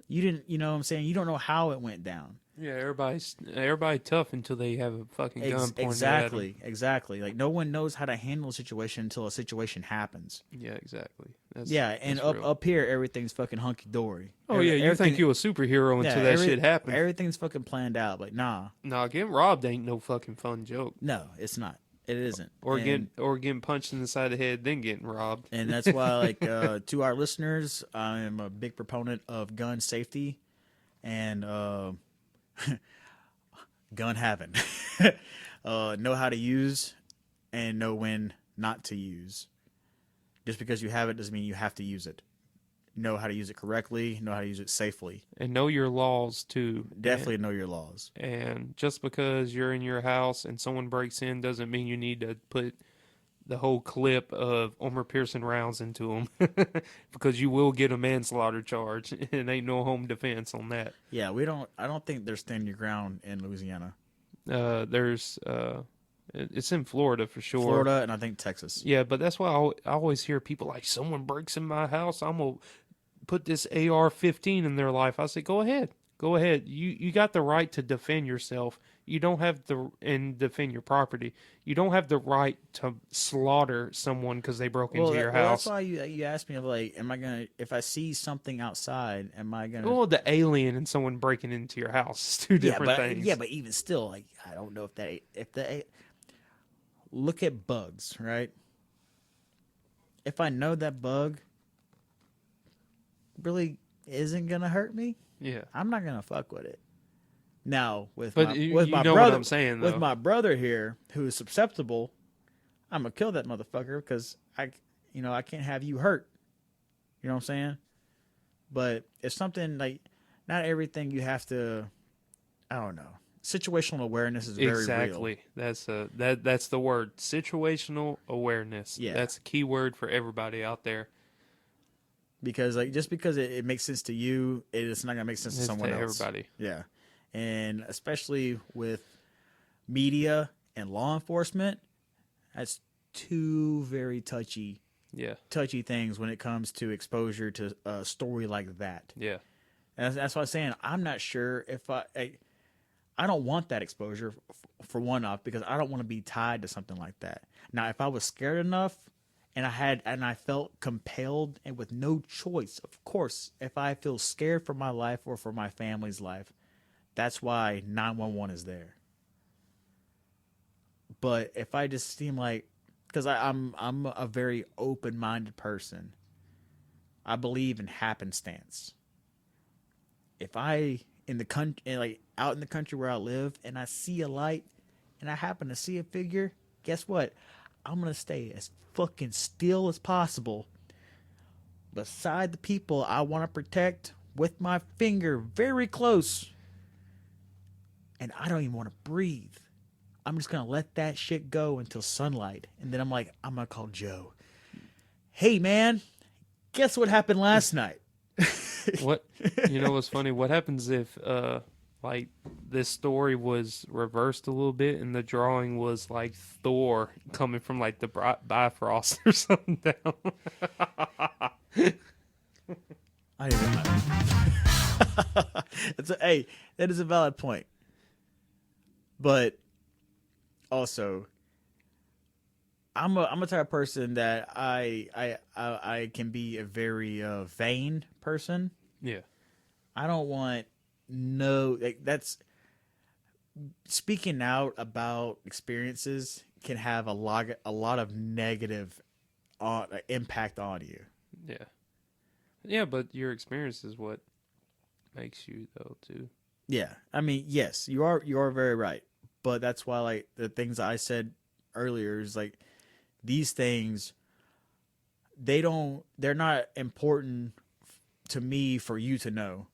You didn't, you know what I'm saying? You don't know how it went down. Yeah, everybody tough until they have a fucking gun pointed at them. Exactly. Like, no one knows how to handle a situation until a situation happens. Yeah, exactly. And up here, everything's fucking hunky-dory. Oh, yeah, you think you're a superhero until that shit happens. Everything's fucking planned out. Like, nah. Nah, getting robbed ain't no fucking fun joke. No, it's not. It isn't. Or getting punched in the side of the head, then getting robbed. And that's why, like, to our listeners, I am a big proponent of gun safety and gun having. Know how to use and know when not to use. Just because you have it doesn't mean you have to use it. Know how to use it correctly, know how to use it safely. And know your laws, too. Definitely know your laws. And just because you're in your house and someone breaks in doesn't mean you need to put the whole clip of armor piercing rounds into them. Because you will get a manslaughter charge. And ain't no home defense on that. Yeah, I don't think there's stand your ground in Louisiana. It's in Florida for sure. Florida and I think Texas. Yeah, but that's why I always hear people like, someone breaks in my house, I'm going to put this AR-15 in their life. I say, go ahead. You got the right to defend yourself. You don't have and defend your property. You don't have the right to slaughter someone because they broke into your house. That's why you asked me, like, if I see something outside, am I going to... Well, the alien and someone breaking into your house is two different things. Yeah, but even still, like, I don't know if the look at bugs, right? If I know that bug really isn't going to hurt me, Yeah. I'm not gonna fuck with it. Now with But my you brother, what I'm saying, with though. my brother here who is susceptible, I'm gonna kill that motherfucker because I can't have you hurt. You know what I'm saying? But it's something like not everything you have to. I don't know. Situational awareness is very real. Exactly. That's the word. Situational awareness. Yeah. That's a key word for everybody out there. Because like just because it makes sense to you, it's not gonna make sense to someone else. Everybody. Yeah, and especially with media and law enforcement, that's two very touchy things when it comes to exposure to a story like that. Yeah. And that's why I'm saying I'm not sure if I don't want that exposure for one off because I don't want to be tied to something like that. Now, if I was scared enough and I felt compelled and with no choice, of course, if I feel scared for my life or for my family's life, that's why 911 is there. But if I just seem like, because I'm a very open-minded person, I believe in happenstance. If I in the country, like out in the country where I live, and I see a light, and I happen to see a figure, guess what? I'm gonna stay as fucking still as possible beside the people I want to protect with my finger very close, and I don't even want to breathe. I'm just gonna let that shit go until sunlight, and then I'm gonna call Joe. Hey man, guess what happened last night? What what's funny? What happens if like this story was reversed a little bit and the drawing was like Thor coming from like the Bifrost or something down? I didn't know. Hey, that is a valid point. But also, I'm a type of person that I can be a very vain person. Yeah. I don't want that's speaking out about experiences can have a lot of negative impact on you. Yeah. Yeah, but your experience is what makes you though too. Yeah. I mean, yes, you are very right. But that's why like the things I said earlier is like these things they're not important to me for you to know.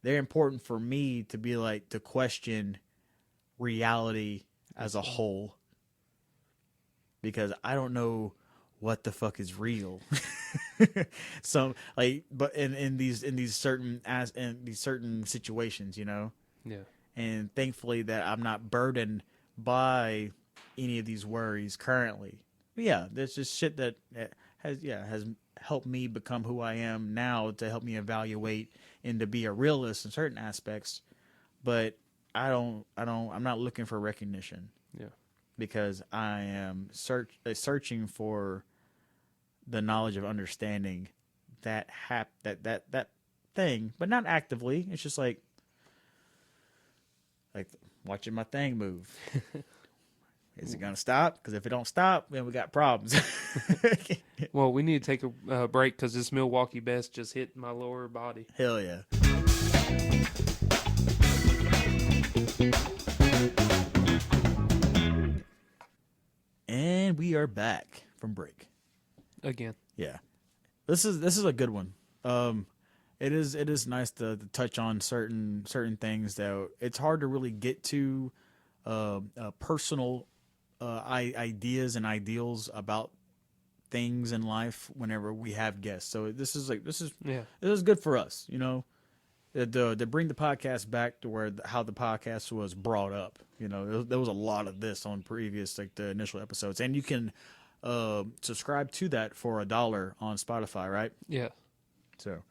They're important for me to be like to question reality as a whole because I don't know what the fuck is real. So like, but in these certain situations, you know. Yeah. And thankfully that I'm not burdened by any of these worries currently. But yeah, there's just shit that has helped me become who I am now to help me evaluate and to be a realist in certain aspects. But I'm not looking for recognition. Yeah. Because I am searching for the knowledge of understanding that thing, but not actively. It's just like watching my thing move. Is it gonna stop? Because if it don't stop, then we got problems. Well, we need to take a break because this Milwaukee Best just hit my lower body. Hell yeah. And we are back from break. Again. Yeah. This is a good one. It is nice to touch on certain things that it's hard to really get to personal ideas and ideals about things in life whenever we have guests. So this is good for us, you know, to bring the podcast back to where how the podcast was brought up. You know, there was a lot of this on previous the initial episodes, and you can subscribe to that for $1 on Spotify, right? Yeah. So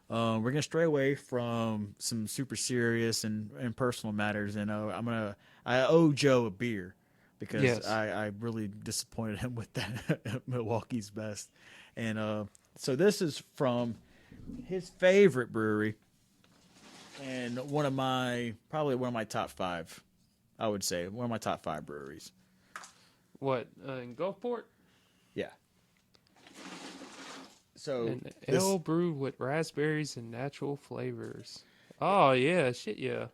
we're gonna stray away from some super serious and personal matters, and I owe Joe a beer because yes. I really disappointed him with that Milwaukee's Best, and so this is from his favorite brewery and probably one of my top 5. I would say one of my top 5 breweries. What in Gulfport? Yeah. So An ale brewed with raspberries and natural flavors. Oh yeah, shit yeah.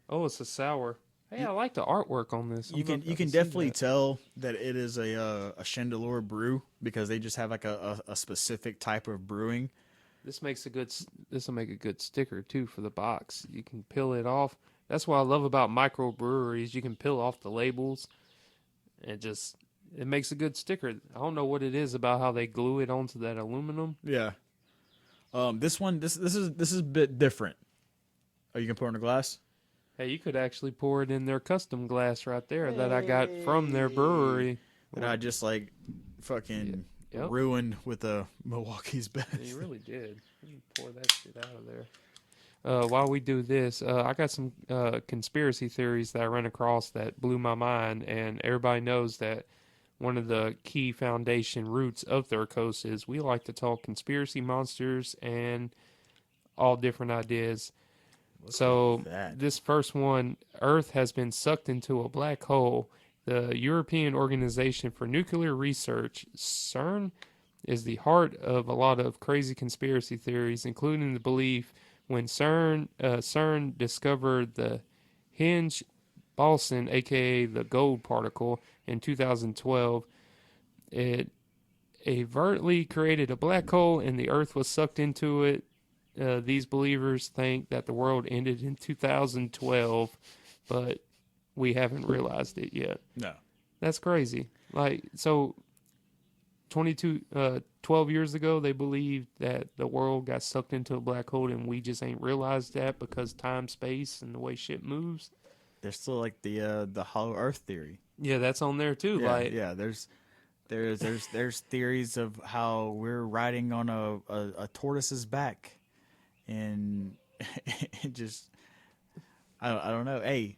Oh, it's a sour. Hey, I like the artwork on this. You can definitely tell that it is a Chandelure brew because they just have like a specific type of brewing. This will make a good sticker too for the box. You can peel it off. That's what I love about microbreweries. You can peel off the labels, and it makes a good sticker. I don't know what it is about how they glue it onto that aluminum. Yeah. This is a bit different. Oh, you can pour it in a glass? Hey, you could actually pour it in their custom glass right there that I got from their brewery. That I just like fucking ruined with a Milwaukee's best. Yeah, you really did. You pour that shit out of there. While we do this, I got some conspiracy theories that I ran across that blew my mind, and everybody knows that one of the key foundation roots of Third Coast is we like to talk conspiracy monsters and all different ideas. So this first one, Earth has been sucked into a black hole. The European Organization for Nuclear Research, CERN, is the heart of a lot of crazy conspiracy theories, including the belief when CERN discovered the Higgs boson, aka the gold particle, in 2012, it overtly created a black hole and the Earth was sucked into it. These believers think that the world ended in 2012, but we haven't realized it yet. No. That's crazy. Like, so 12 years ago, they believed that the world got sucked into a black hole and we just ain't realized that because time, space, and the way shit moves. There's still like the hollow earth theory. Yeah, that's on there too. Yeah, there's theories of how we're riding on a tortoise's back. And it just, I don't know. Hey,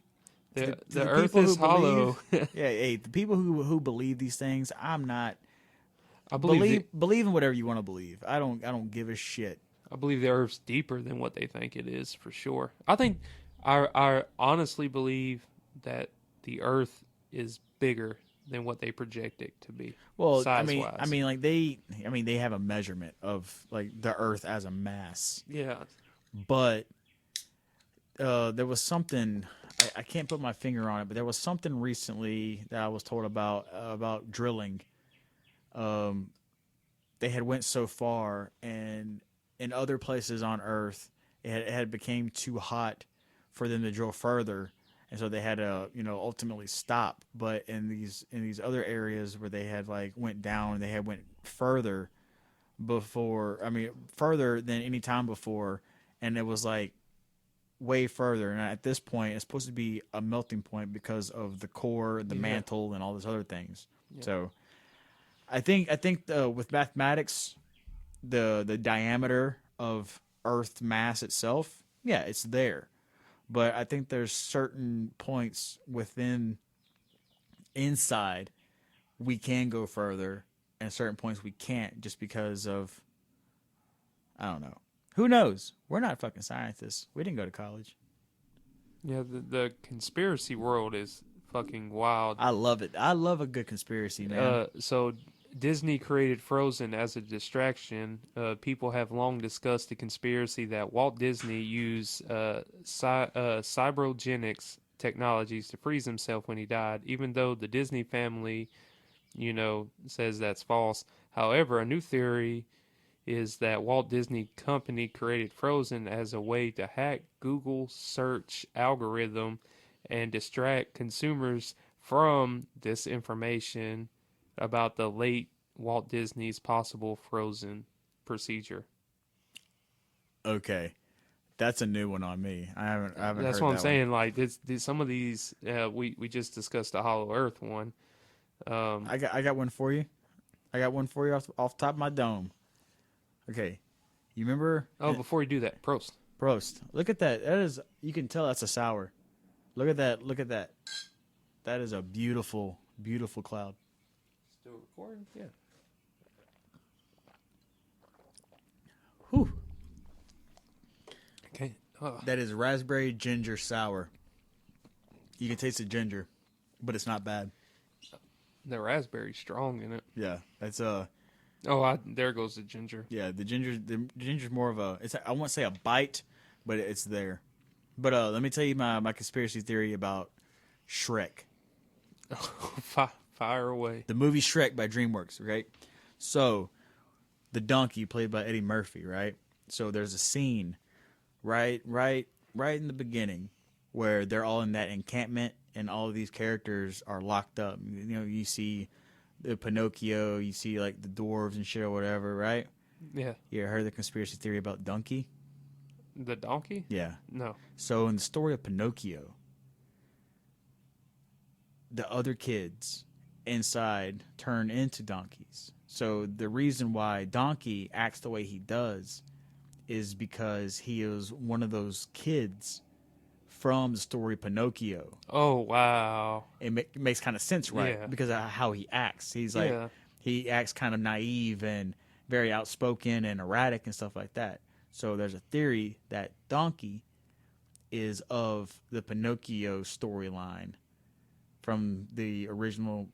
the Earth is hollow. Hey, the people who believe these things, I'm not. I believe in whatever you want to believe. I don't give a shit. I believe the Earth's deeper than what they think it is for sure. I think I honestly believe that the Earth is bigger than what they project it to be. Well, size-wise. They have a measurement of like the Earth as a mass. Yeah. But there was something I can't put my finger on it, but there was something recently that I was told about drilling. They had went so far, and in other places on Earth, it had became too hot for them to drill further. And so they had to, ultimately stop. But in these other areas where they had like went down, they had went further further than any time before. And it was like way further. And at this point, it's supposed to be a melting point because of the core, the mantle, and all those other things. Yeah. So I think with mathematics, the diameter of Earth mass itself, yeah, it's there. But I think there's certain points inside we can go further, and certain points we can't just because of, I don't know. Who knows? We're not fucking scientists. We didn't go to college. Yeah, the conspiracy world is fucking wild. I love it. I love a good conspiracy, man. So Disney created Frozen as a distraction. People have long discussed the conspiracy that Walt Disney used cyberogenics technologies to freeze himself when he died, even though the Disney family, says that's false. However, a new theory is that Walt Disney Company created Frozen as a way to hack Google search algorithm and distract consumers from disinformation about the late Walt Disney's possible Frozen procedure. Okay, that's a new one on me. I haven't. That's heard what I'm that saying. one. Like some of these, we just discussed the Hollow Earth one. I got one for you. I got one for you off the top of my dome. Okay, you remember? Oh, before you do that, Prost. Prost. Look at that. That is. You can tell that's a sour. Look at that. Look at that. That is a beautiful, beautiful cloud. Still recording? Yeah. Whew. Okay. That is raspberry ginger sour. You can taste the ginger, but it's not bad. The raspberry's strong in it. Yeah, that's Oh, there goes the ginger. Yeah, the ginger's more of a. I won't say a bite, but it's there. But let me tell you my conspiracy theory about Shrek. Fire away. The movie Shrek by DreamWorks, right? So, the donkey played by Eddie Murphy, right? So there's a scene right in the beginning where they're all in that encampment and all of these characters are locked up. You know, you see the Pinocchio, you see like the dwarves and shit or whatever, right? Yeah. You ever heard the conspiracy theory about Donkey? The donkey? Yeah. No. So in the story of Pinocchio, the other kids inside turn into donkeys. So the reason why Donkey acts the way he does is because he is one of those kids from the story Pinocchio. Oh, wow. It makes kind of sense, right? Yeah. Because of how he acts. He's like, he acts kind of naive and very outspoken and erratic and stuff like that. So there's a theory that Donkey is of the Pinocchio storyline from the original.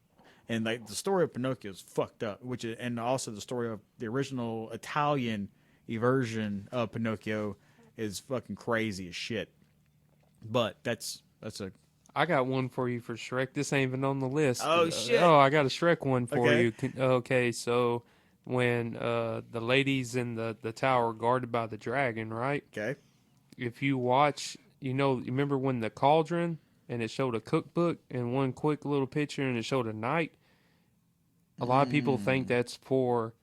And like the story of Pinocchio is fucked up, and also the story of the original Italian version of Pinocchio is fucking crazy as shit. But that's a. I got one for you for Shrek. This ain't even on the list. Oh shit! Oh, I got a Shrek one for you. Okay, so when the ladies in the tower guarded by the dragon, right? Okay. If you watch, you remember when the cauldron and it showed a cookbook and one quick little picture and it showed a knight. A lot of people think that's for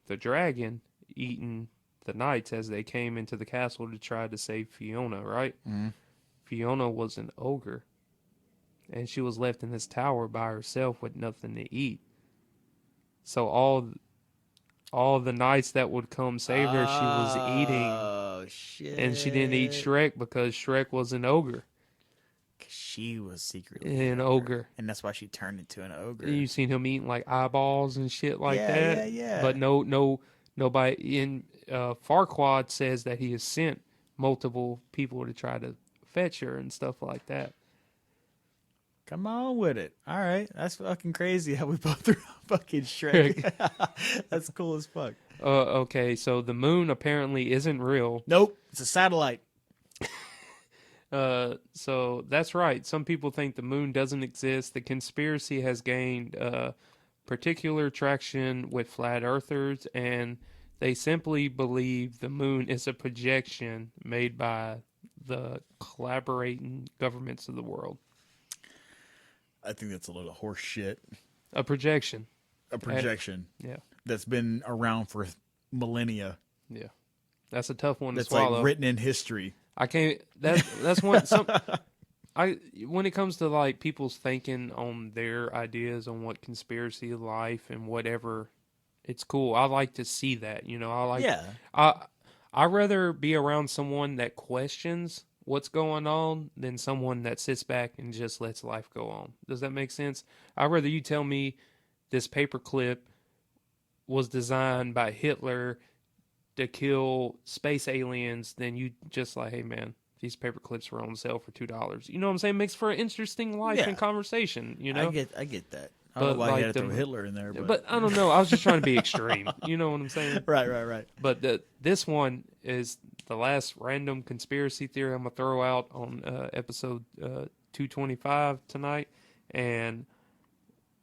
the dragon eating the knights as they came into the castle to try to save Fiona, right? Mm-hmm. Fiona was an ogre, and she was left in this tower by herself with nothing to eat. So all the knights that would come save her, she was eating. Oh shit! And she didn't eat Shrek because Shrek was an ogre. She was secretly an ogre, and that's why she turned into an ogre. And you seen him eating like eyeballs and shit like that. Yeah. But nobody in Farquaad says that he has sent multiple people to try to fetch her and stuff like that. Come on with it. All right, that's fucking crazy how we both threw fucking Shrek. That's cool as fuck. Okay, so the moon apparently isn't real. Nope, it's a satellite. So that's right. Some people think the moon doesn't exist. The conspiracy has gained particular traction with flat earthers, and they simply believe the moon is a projection made by the collaborating governments of the world. I think that's a little horse shit. A projection. Yeah. That's been around for millennia. Yeah. That's a tough one to that's swallow. That's like written in history. I can't. That's one. When it comes to like people's thinking on their ideas on what conspiracy life and whatever, it's cool. I like to see that. I rather be around someone that questions what's going on than someone that sits back and just lets life go on. Does that make sense? I'd rather you tell me this paperclip was designed by Hitler to kill space aliens than you just like, hey man, these paper clips were on sale for $2. You know what I'm saying? Makes for an interesting life and conversation, I get that. I don't know why you had to throw Hitler in there. But I don't know. I was just trying to be extreme. You know what I'm saying? Right. But this one is the last random conspiracy theory I'm going to throw out on episode 225 tonight. And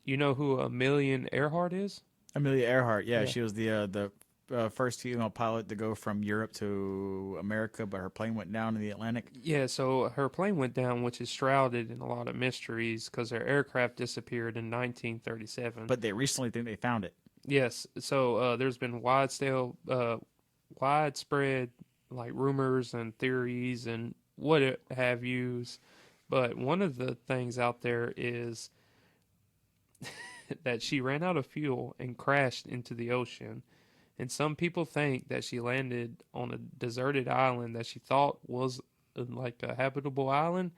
you know who Amelia Earhart is? Amelia Earhart, yeah. She was the first female pilot to go from Europe to America, but her plane went down in the Atlantic. Yeah, so her plane went down, which is shrouded in a lot of mysteries because her aircraft disappeared in 1937. But they recently think they found it. Yes, so there's been widespread like rumors and theories and what have yous. But one of the things out there is that she ran out of fuel and crashed into the ocean. And some people think that she landed on a deserted island that she thought was like a habitable island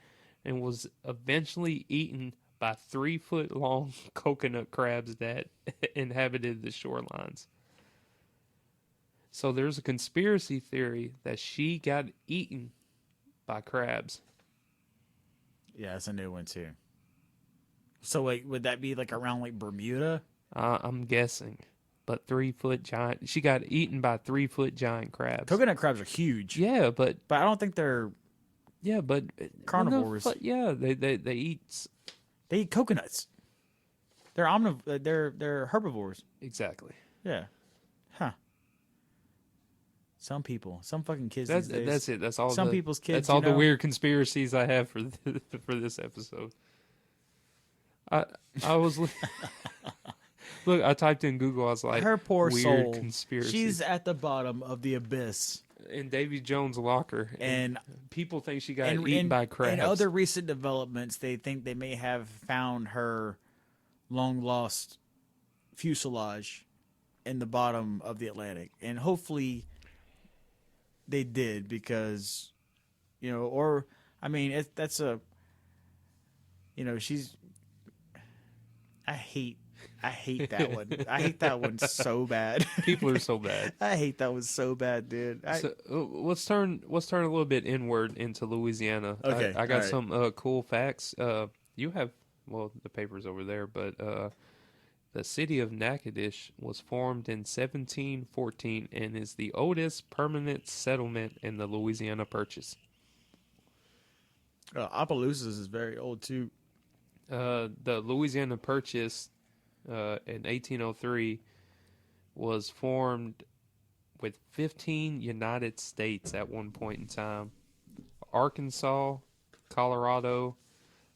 and was eventually eaten by 3-foot-long coconut crabs that inhabited the shorelines. So there's a conspiracy theory that she got eaten by crabs. Yeah, that's a new one too. So, like, would that be like around like Bermuda? I'm guessing. but 3-foot giant. She got eaten by 3-foot giant crabs. Coconut crabs are huge. Yeah, but I don't think they're. Yeah, but carnivores. They eat. They eat coconuts. They're herbivores. Exactly. Yeah. Huh. Some people, some fucking kids. That's these days, that's it. That's all. Some people's kids. That's all the weird conspiracies I have for for this episode. I was look. I typed in Google. I was like, her poor weird soul. Conspiracy. She's at the bottom of the abyss. In Davy Jones' locker, and people think she got eaten by crabs. In other recent developments, they think they may have found her long lost fuselage in the bottom of the Atlantic, and hopefully they did, because that's a she's. I hate that one. I hate that one so bad. People are so bad. I hate that one so bad, dude. So, let's turn a little bit inward into Louisiana. Okay, I got some cool facts. You have the paper's over there, but the city of Natchitoches was formed in 1714 and is the oldest permanent settlement in the Louisiana Purchase. Opelousas is very old too. The Louisiana Purchase in 1803 was formed with 15 United States at one point in time. Arkansas, Colorado,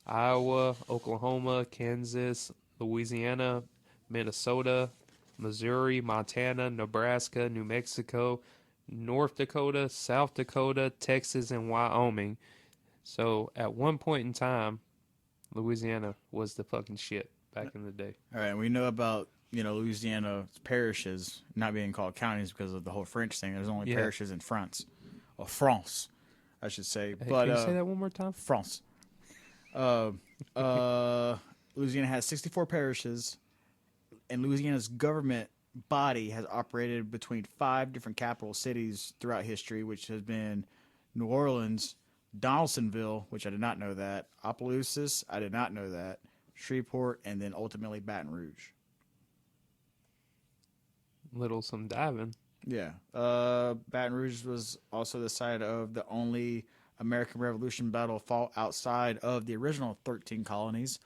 Iowa, Oklahoma, Kansas, Louisiana, Minnesota, Missouri, Montana, Nebraska, New Mexico, North Dakota, South Dakota, Texas, and Wyoming. So at one point in time, Louisiana was the fucking shit back in the day. All right, we know about Louisiana's parishes not being called counties because of the whole French thing. There's only parishes in France, or France, I should say. But can you say that one more time? France. Louisiana has 64 parishes, and Louisiana's government body has operated between 5 different capital cities throughout history, which has been New Orleans, Donaldsonville, which I did not know that, Opelousas, I did not know that, Shreveport, and then ultimately Baton Rouge. Little some diving. Yeah. Baton Rouge was also the site of the only American Revolution battle fought outside of the original 13 colonies.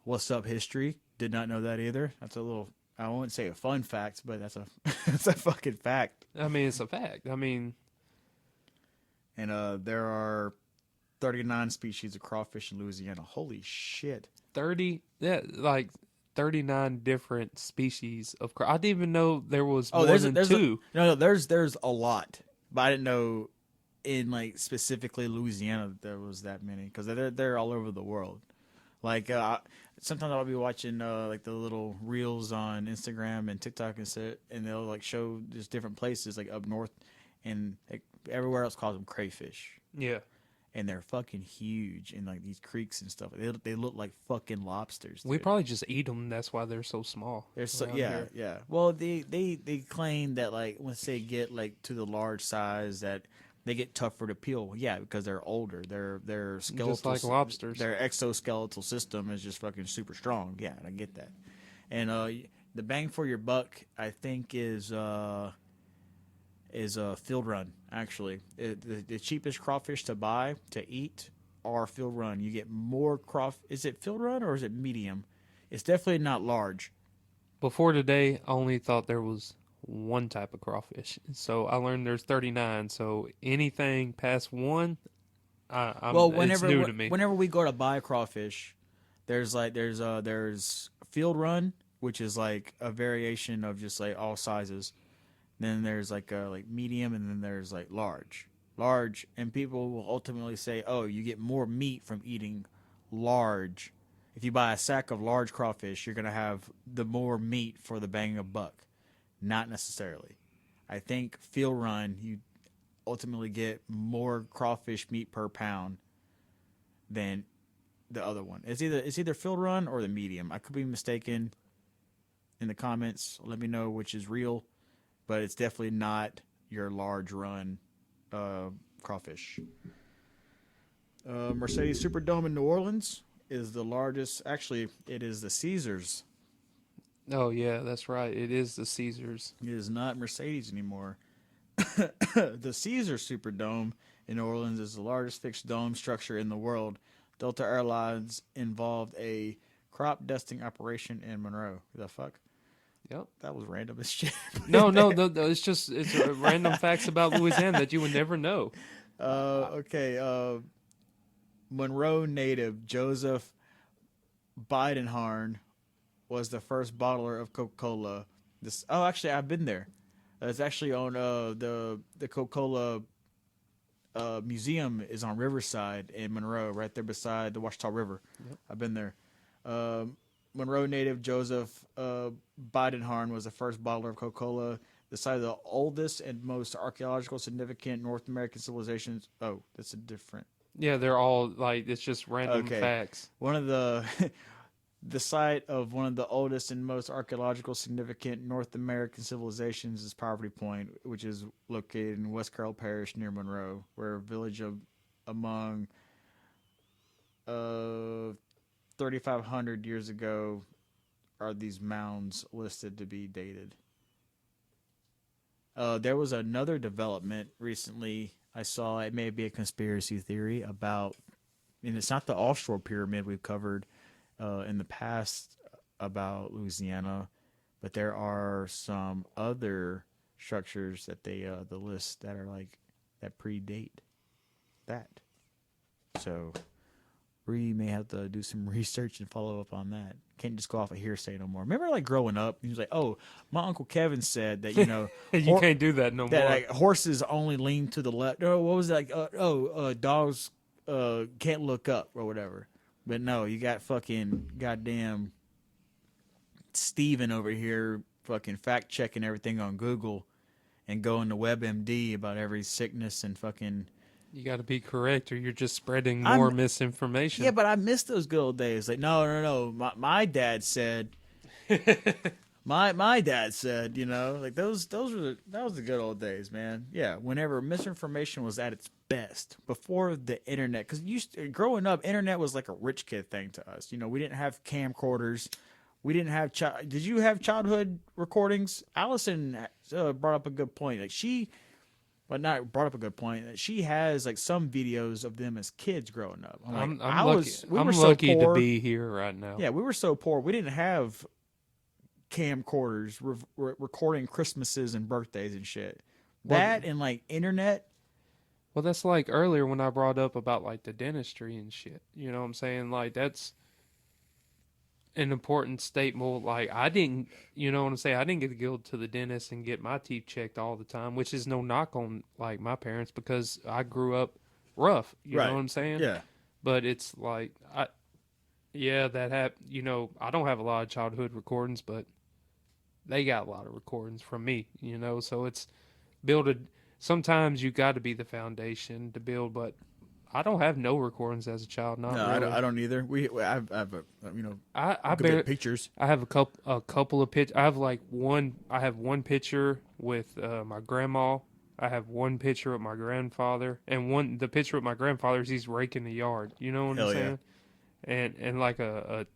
What's up, history? Did not know that either. That's a little, I wouldn't say a fun fact, but that's a fucking fact. I mean, it's a fact. And there are 39 species of crawfish in Louisiana. Holy shit. 39 different species of crawfish. I didn't even know there was more than there's 2. There's a lot. But I didn't know in specifically Louisiana that there was that many, because they're all over the world. Sometimes I'll be watching the little reels on Instagram and TikTok and they'll show just different places up north, and everywhere else calls them crayfish. Yeah. And they're fucking huge in these creeks and stuff. They look like fucking lobsters. Dude. We probably just eat them. That's why they're so small. They're yeah. Well, they claim that once they get to the large size that they get tougher to peel. Yeah, because they're older. Their skeletal, just like lobsters. Their exoskeletal system is just fucking super strong. Yeah, I get that. And the bang for your buck, I think, is a field run. Actually, the cheapest crawfish to buy to eat are field run. You get more Is it field run or is it medium? It's definitely not large. Before today, I only thought there was one type of crawfish. So I learned there's 39. So anything past 1, it's new to me. Whenever we go to buy crawfish, there's field run, which is a variation of just all sizes. Then there's medium, and then there's large. Large, and people will ultimately say, oh, you get more meat from eating large. If you buy a sack of large crawfish, you're going to have the more meat for the bang of buck. Not necessarily. I think field run, you ultimately get more crawfish meat per pound than the other one. It's either field run or the medium. I could be mistaken. In the comments, let me know which is real. But it's definitely not your large run crawfish. Mercedes Superdome in New Orleans is the largest. Actually, it is the Caesars Oh yeah, that's right. It is the Caesars. It is not Mercedes anymore. The Caesar Superdome in New Orleans is the largest fixed dome structure in the world. Delta Airlines involved a crop dusting operation in Monroe. The fuck? Yep. That was random as shit. No, it's random facts about Louisiana that you would never know. Okay. Monroe native Joseph Bidenharn was the first bottler of Coca-Cola. Actually, I've been there. It's actually on the Coca-Cola museum is on Riverside in Monroe, right there beside the Ouachita River. Yep. I've been there. Monroe native Joseph Bidenharn was the first bottler of Coca-Cola. The site of the oldest and most archaeological significant North American civilizations. Oh, that's a different. Yeah, they're all like, it's just random facts. One of the the site of one of the oldest and most archaeological significant North American civilizations is Poverty Point, which is located in West Carroll Parish near Monroe, where a village among 3,500 years ago are these mounds listed to be dated. There was another development recently I saw. It may be a conspiracy theory about, and it's not the offshore pyramid we've covered in the past about Louisiana, but there are some other structures that the list that are like that predate that. So we may have to do some research and follow up on that. Can't just go off of hearsay no more. Remember, like growing up, he was like, "Oh, my Uncle Kevin said that you can't do that no more. That like horses only lean to the left. No, what was it like? Dogs can't look up or whatever." But no, you got fucking goddamn Steven over here fucking fact checking everything on Google and going to WebMD about every sickness and fucking. You got to be correct, or you're just spreading more misinformation. Yeah, but I miss those good old days. Like, no. My dad said. my dad said, like that was the good old days, man. Yeah, whenever misinformation was at its best before the internet, because growing up, internet was like a rich kid thing to us. We didn't have camcorders. We didn't have. Did you have childhood recordings? Allison brought up a good point. Like but not brought up a good point. She has like some videos of them as kids growing up. I'm lucky to be here right now. Yeah, we were so poor. We didn't have camcorders recording Christmases and birthdays and shit. That and like internet. Well, that's like earlier when I brought up about like the dentistry and shit. You know what I'm saying? Like that's an important statement. Like I didn't, you know what I'm saying? I didn't get to go to the dentist and get my teeth checked all the time, which is no knock on like my parents because I grew up rough. You know what I'm saying? Yeah. But it's like that happened. I don't have a lot of childhood recordings, but they got a lot of recordings from me. So it's sometimes you got to be the foundation to build, but I don't have no recordings as a child. Not really. I don't either. I have I barely pictures. I have a couple of pictures. I have one picture with my grandma. I have one picture with my grandfather, and the picture with my grandfather is he's raking the yard. You know what I'm saying? And like that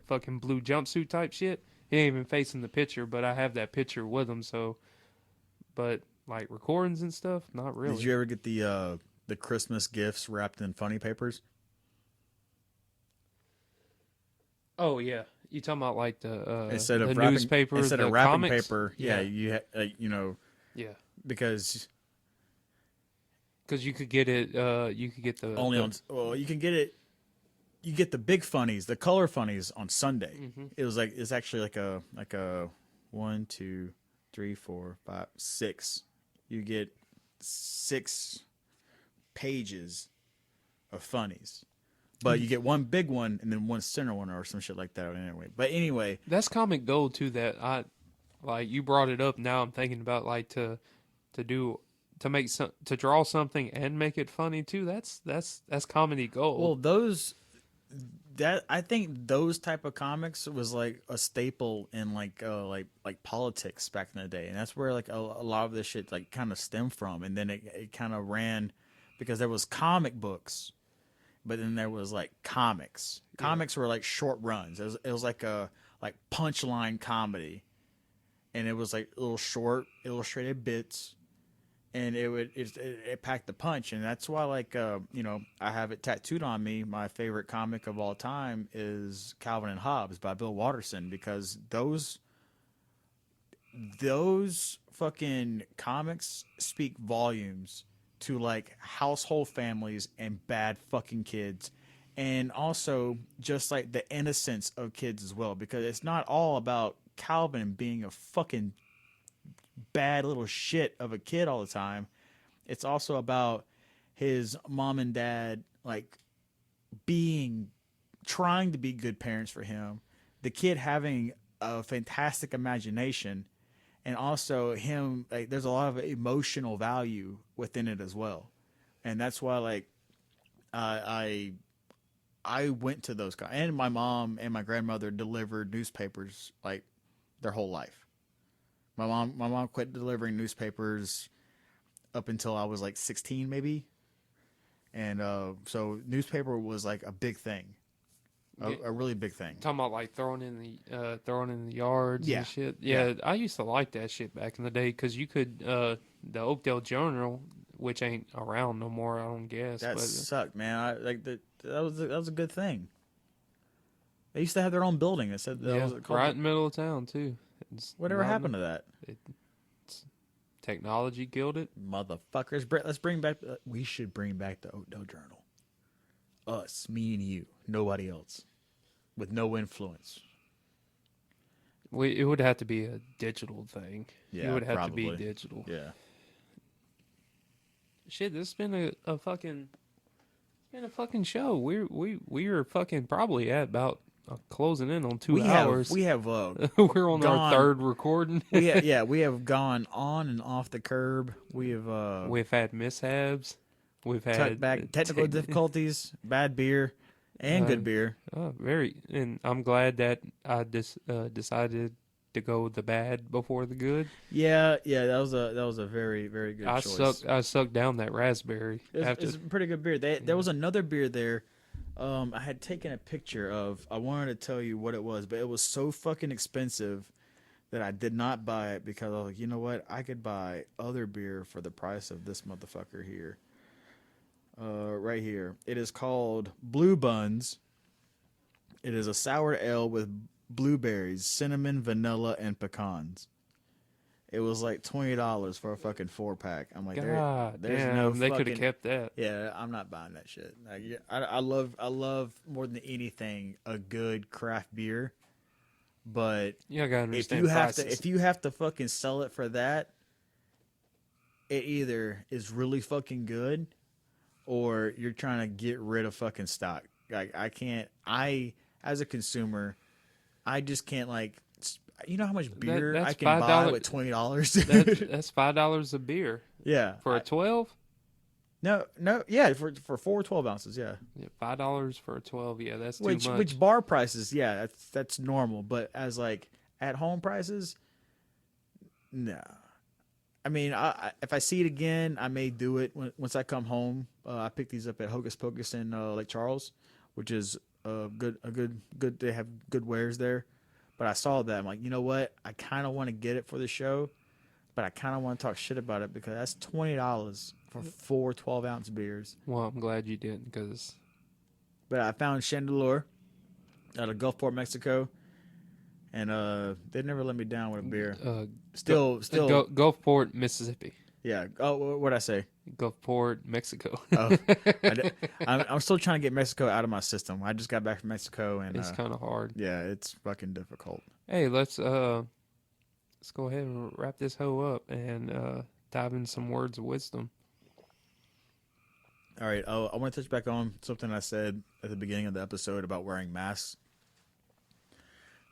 fucking blue jumpsuit type shit. He ain't even facing the picture, but I have that picture with him. So, but like recordings and stuff, not really. Did you ever get the Christmas gifts wrapped in funny papers? Oh yeah, you talking about like the instead of newspaper, instead of wrapping paper? Yeah, yeah. Because you could get it. You could get the only on. Well, you can get it. You get the big funnies, the color funnies on Sunday. Mm-hmm. It's actually like a 1, 2, 3, 4, 5, 6. You get 6 pages of funnies, but you get one big one and then one center one or some shit like that. Anyway, that's comic gold too. That I like. You brought it up. Now I'm thinking about like to draw something and make it funny too. That's comedy gold. Well, I think those type of comics was like a staple in like politics back in the day, and that's where like a lot of this shit like kind of stemmed from. And then it kind of ran because there was comic books, but then there was like comics. Comics were like short runs. It was like a like punchline comedy, and it was like little short illustrated bits, and it packed the punch, and that's why like you know, I have it tattooed on me. My favorite comic of all time is Calvin and Hobbes by Bill Watterson, because those fucking comics speak volumes to like household families and bad fucking kids, and also just like the innocence of kids as well, because it's not all about Calvin being a fucking bad little shit of a kid all the time. It's also about his mom and dad like trying to be good parents for him, the kid having a fantastic imagination, and also him like there's a lot of emotional value within it as well. And that's why like I went to those guys, and my mom and my grandmother delivered newspapers like their whole life. My mom quit delivering newspapers up until I was like 16 maybe. And so newspaper was like a big thing. A really big thing. Talking about like throwing in the yards Yeah. and shit. Yeah, I used to like that shit back in the day, because you could the Oakdale Journal, which ain't around no more, I don't guess. That but sucked, man. That was a good thing. They used to have their own building. It said that was right in the middle of town too. Whatever happened to that? Technology killed it. Motherfuckers. Let's bring back. We should bring back the Oakdale Journal. Us, me and you, nobody else, with no influence. It would have to be a digital thing. Yeah, it would have probably. to be digital. Yeah. Shit, this has been a fucking show. We're fucking probably at about closing in on 2 hours. We have we're on our third recording. we have gone on and off the curb. We've had mishaps. We've had technical difficulties, bad beer, and good beer. And I'm glad that I decided to go with the bad before the good. Yeah, that was a very, very good choice. I sucked down that raspberry. It's a pretty good beer. There was another beer there. I had taken a picture of. I wanted to tell you what it was, but it was so fucking expensive that I did not buy it, because I was like, you know what? I could buy other beer for the price of this motherfucker here. Right here. It is called Blue Buns. It is a sour ale with blueberries, cinnamon, vanilla, and pecans. It was like $20 for a fucking 4-pack. I'm like, God there's damn, no they could have fucking... kept that. Yeah, I'm not buying that shit. Like, I love more than anything a good craft beer. But you gotta understand if you have to fucking sell it for that, it either is really fucking good, or you're trying to get rid of fucking stock. Like, as a consumer, I just can't, like, you know how much beer I can buy with $20? That's $5 a beer. Yeah. For a 12? No, yeah, for 4 12 ounces, yeah. $5 for a 12, yeah, that's too much. Which bar prices, yeah, that's normal, but as like at home prices, no. I mean, if I see it again, I may do it once I come home. I picked these up at Hocus Pocus in Lake Charles, which is good. They have good wares there. But I saw that, I'm like, you know what? I kind of want to get it for the show, but I kind of want to talk shit about it, because that's $20 for 4 12-ounce beers. Well, I'm glad you didn't, because... But I found Chandelure out of Gulfport, Mexico, and they never let me down with a beer. Still, Gulfport, Mississippi. Yeah. Oh, what'd I say? Gulfport, Mexico. I'm still trying to get Mexico out of my system. I just got back from Mexico, and it's kind of hard. Yeah, it's fucking difficult. Hey, let's go ahead and wrap this hoe up and dive in some words of wisdom. All right. I want to touch back on something I said at the beginning of the episode about wearing masks.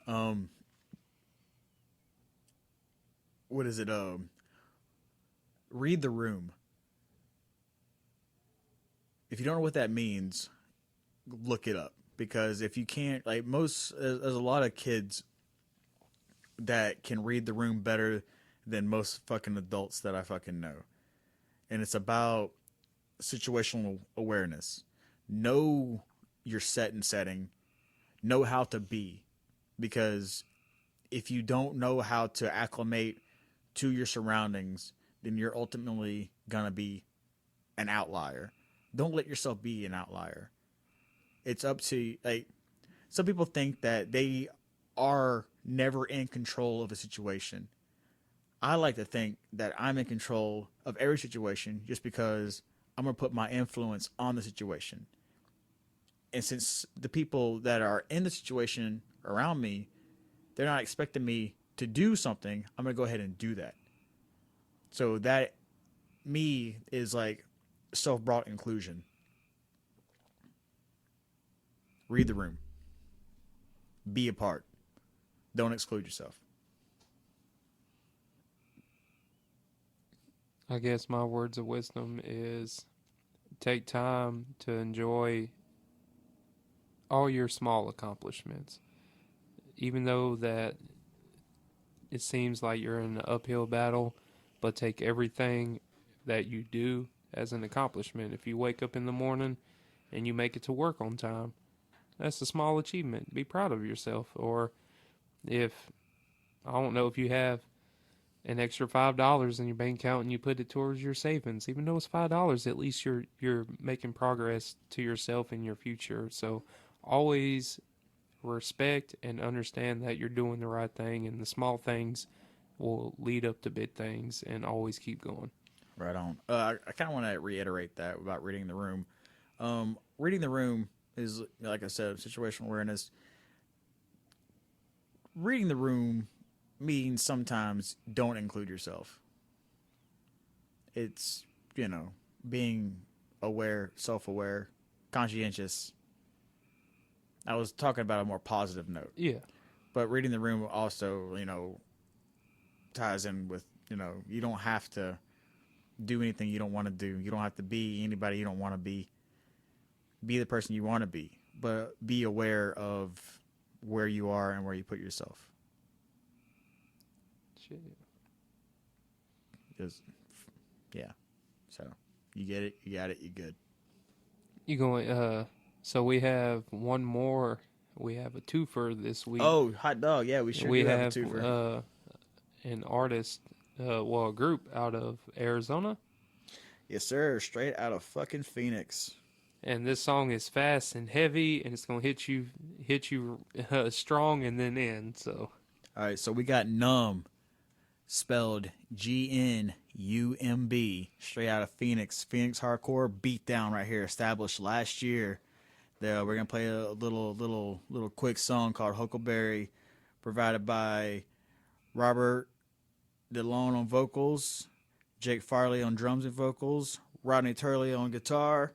What is it? Read the room. If you don't know what that means, look it up. Because if you can't, like there's a lot of kids that can read the room better than most fucking adults that I fucking know. And it's about situational awareness. Know your set and setting. Know how to be. because if you don't know how to acclimate to your surroundings, then you're ultimately going to be an outlier. Don't let yourself be an outlier. It's up to, like, some people think that they are never in control of a situation. I like to think that I'm in control of every situation just because I'm going to put my influence on the situation. And since the people that are in the situation around me, they're not expecting me to do something, I'm going to go ahead and do that. So that, me, is like self-brought inclusion. Read the room. Be a part. Don't exclude yourself. I guess my words of wisdom is take time to enjoy all your small accomplishments. Even though that it seems like you're in an uphill battle, but take everything that you do as an accomplishment. If you wake up in the morning and you make it to work on time, that's a small achievement. Be proud of yourself. Or if, I don't know, if you have an extra $5 in your bank account and you put it towards your savings, even though it's $5, at least you're making progress to yourself in your future. So always respect and understand that you're doing the right thing, and the small things will lead up to big things, and always keep going. Right on. I kind of want to reiterate that about reading the room. Reading the room is, like I said, situational awareness. Reading the room means sometimes don't include yourself. It's, being aware, self-aware, conscientious. I was talking about a more positive note. Yeah. But reading the room also, ties in with, you don't have to do anything you don't want to do. You don't have to be anybody you don't want to be. Be the person you want to be. But be aware of where you are and where you put yourself. Shit. Just, yeah. So, you get it, you got it, you good. You going, so we have one more. We have a twofer this week. Oh, hot dog. Yeah, we do have a twofer. An artist, a group out of Arizona. Yes, sir. Straight out of fucking Phoenix. And this song is fast and heavy, and it's gonna hit you strong and then end. So, all right. So we got GNUMB, spelled GNUMB, straight out of Phoenix. Phoenix hardcore beatdown right here, established last year. There, we're gonna play a little quick song called Huckleberry, provided by Robert DeLone on vocals, Jake Farley on drums and vocals, Rodney Turley on guitar,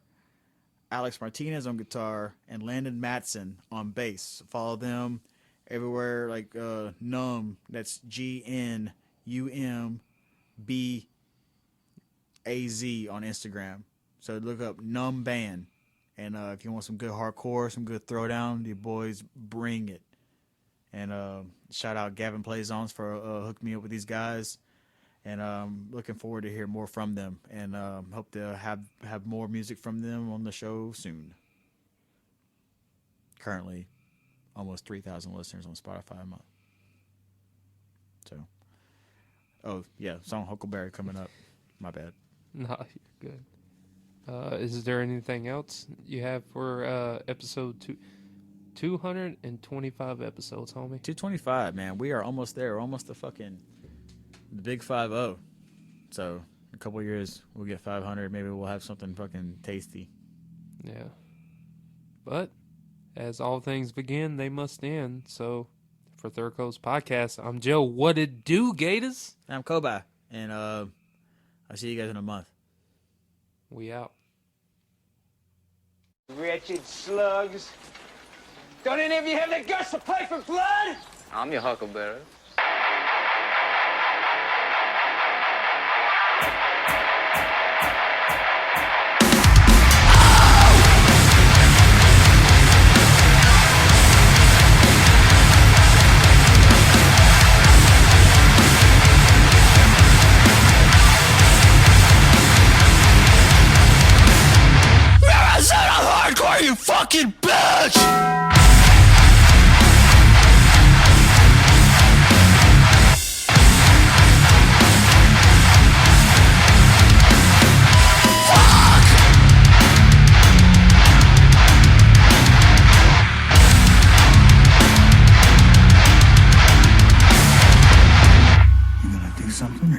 Alex Martinez on guitar, and Landon Matson on bass. Follow them everywhere, like GNUMB. That's GNUMBAZ on Instagram. So look up GNUMB Band. And if you want some good hardcore, some good throwdown, your boys bring it. And shout out Gavin Plaisance for hooking me up with these guys. And looking forward to hear more from them. And hope to have more music from them on the show soon. Currently, almost 3,000 listeners on Spotify a month. So, oh, yeah, song Huckleberry coming up. My bad. No, you're good. Is there anything else you have for episode 225 episodes, homie? 225, man. We are almost there. We're almost the big 5-0. So, in a couple of years, we'll get 500. Maybe we'll have something fucking tasty. Yeah. But, as all things begin, they must end. So, for Third Coast Podcast, I'm Joe. What it do, Gators? I'm Kobi. And I'll see you guys in a month. We out. Wretched slugs. Don't any of you have the guts to play for blood? I'm your Huckleberry. Hardcore, you fucking bitch!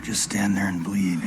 just stand there and bleed.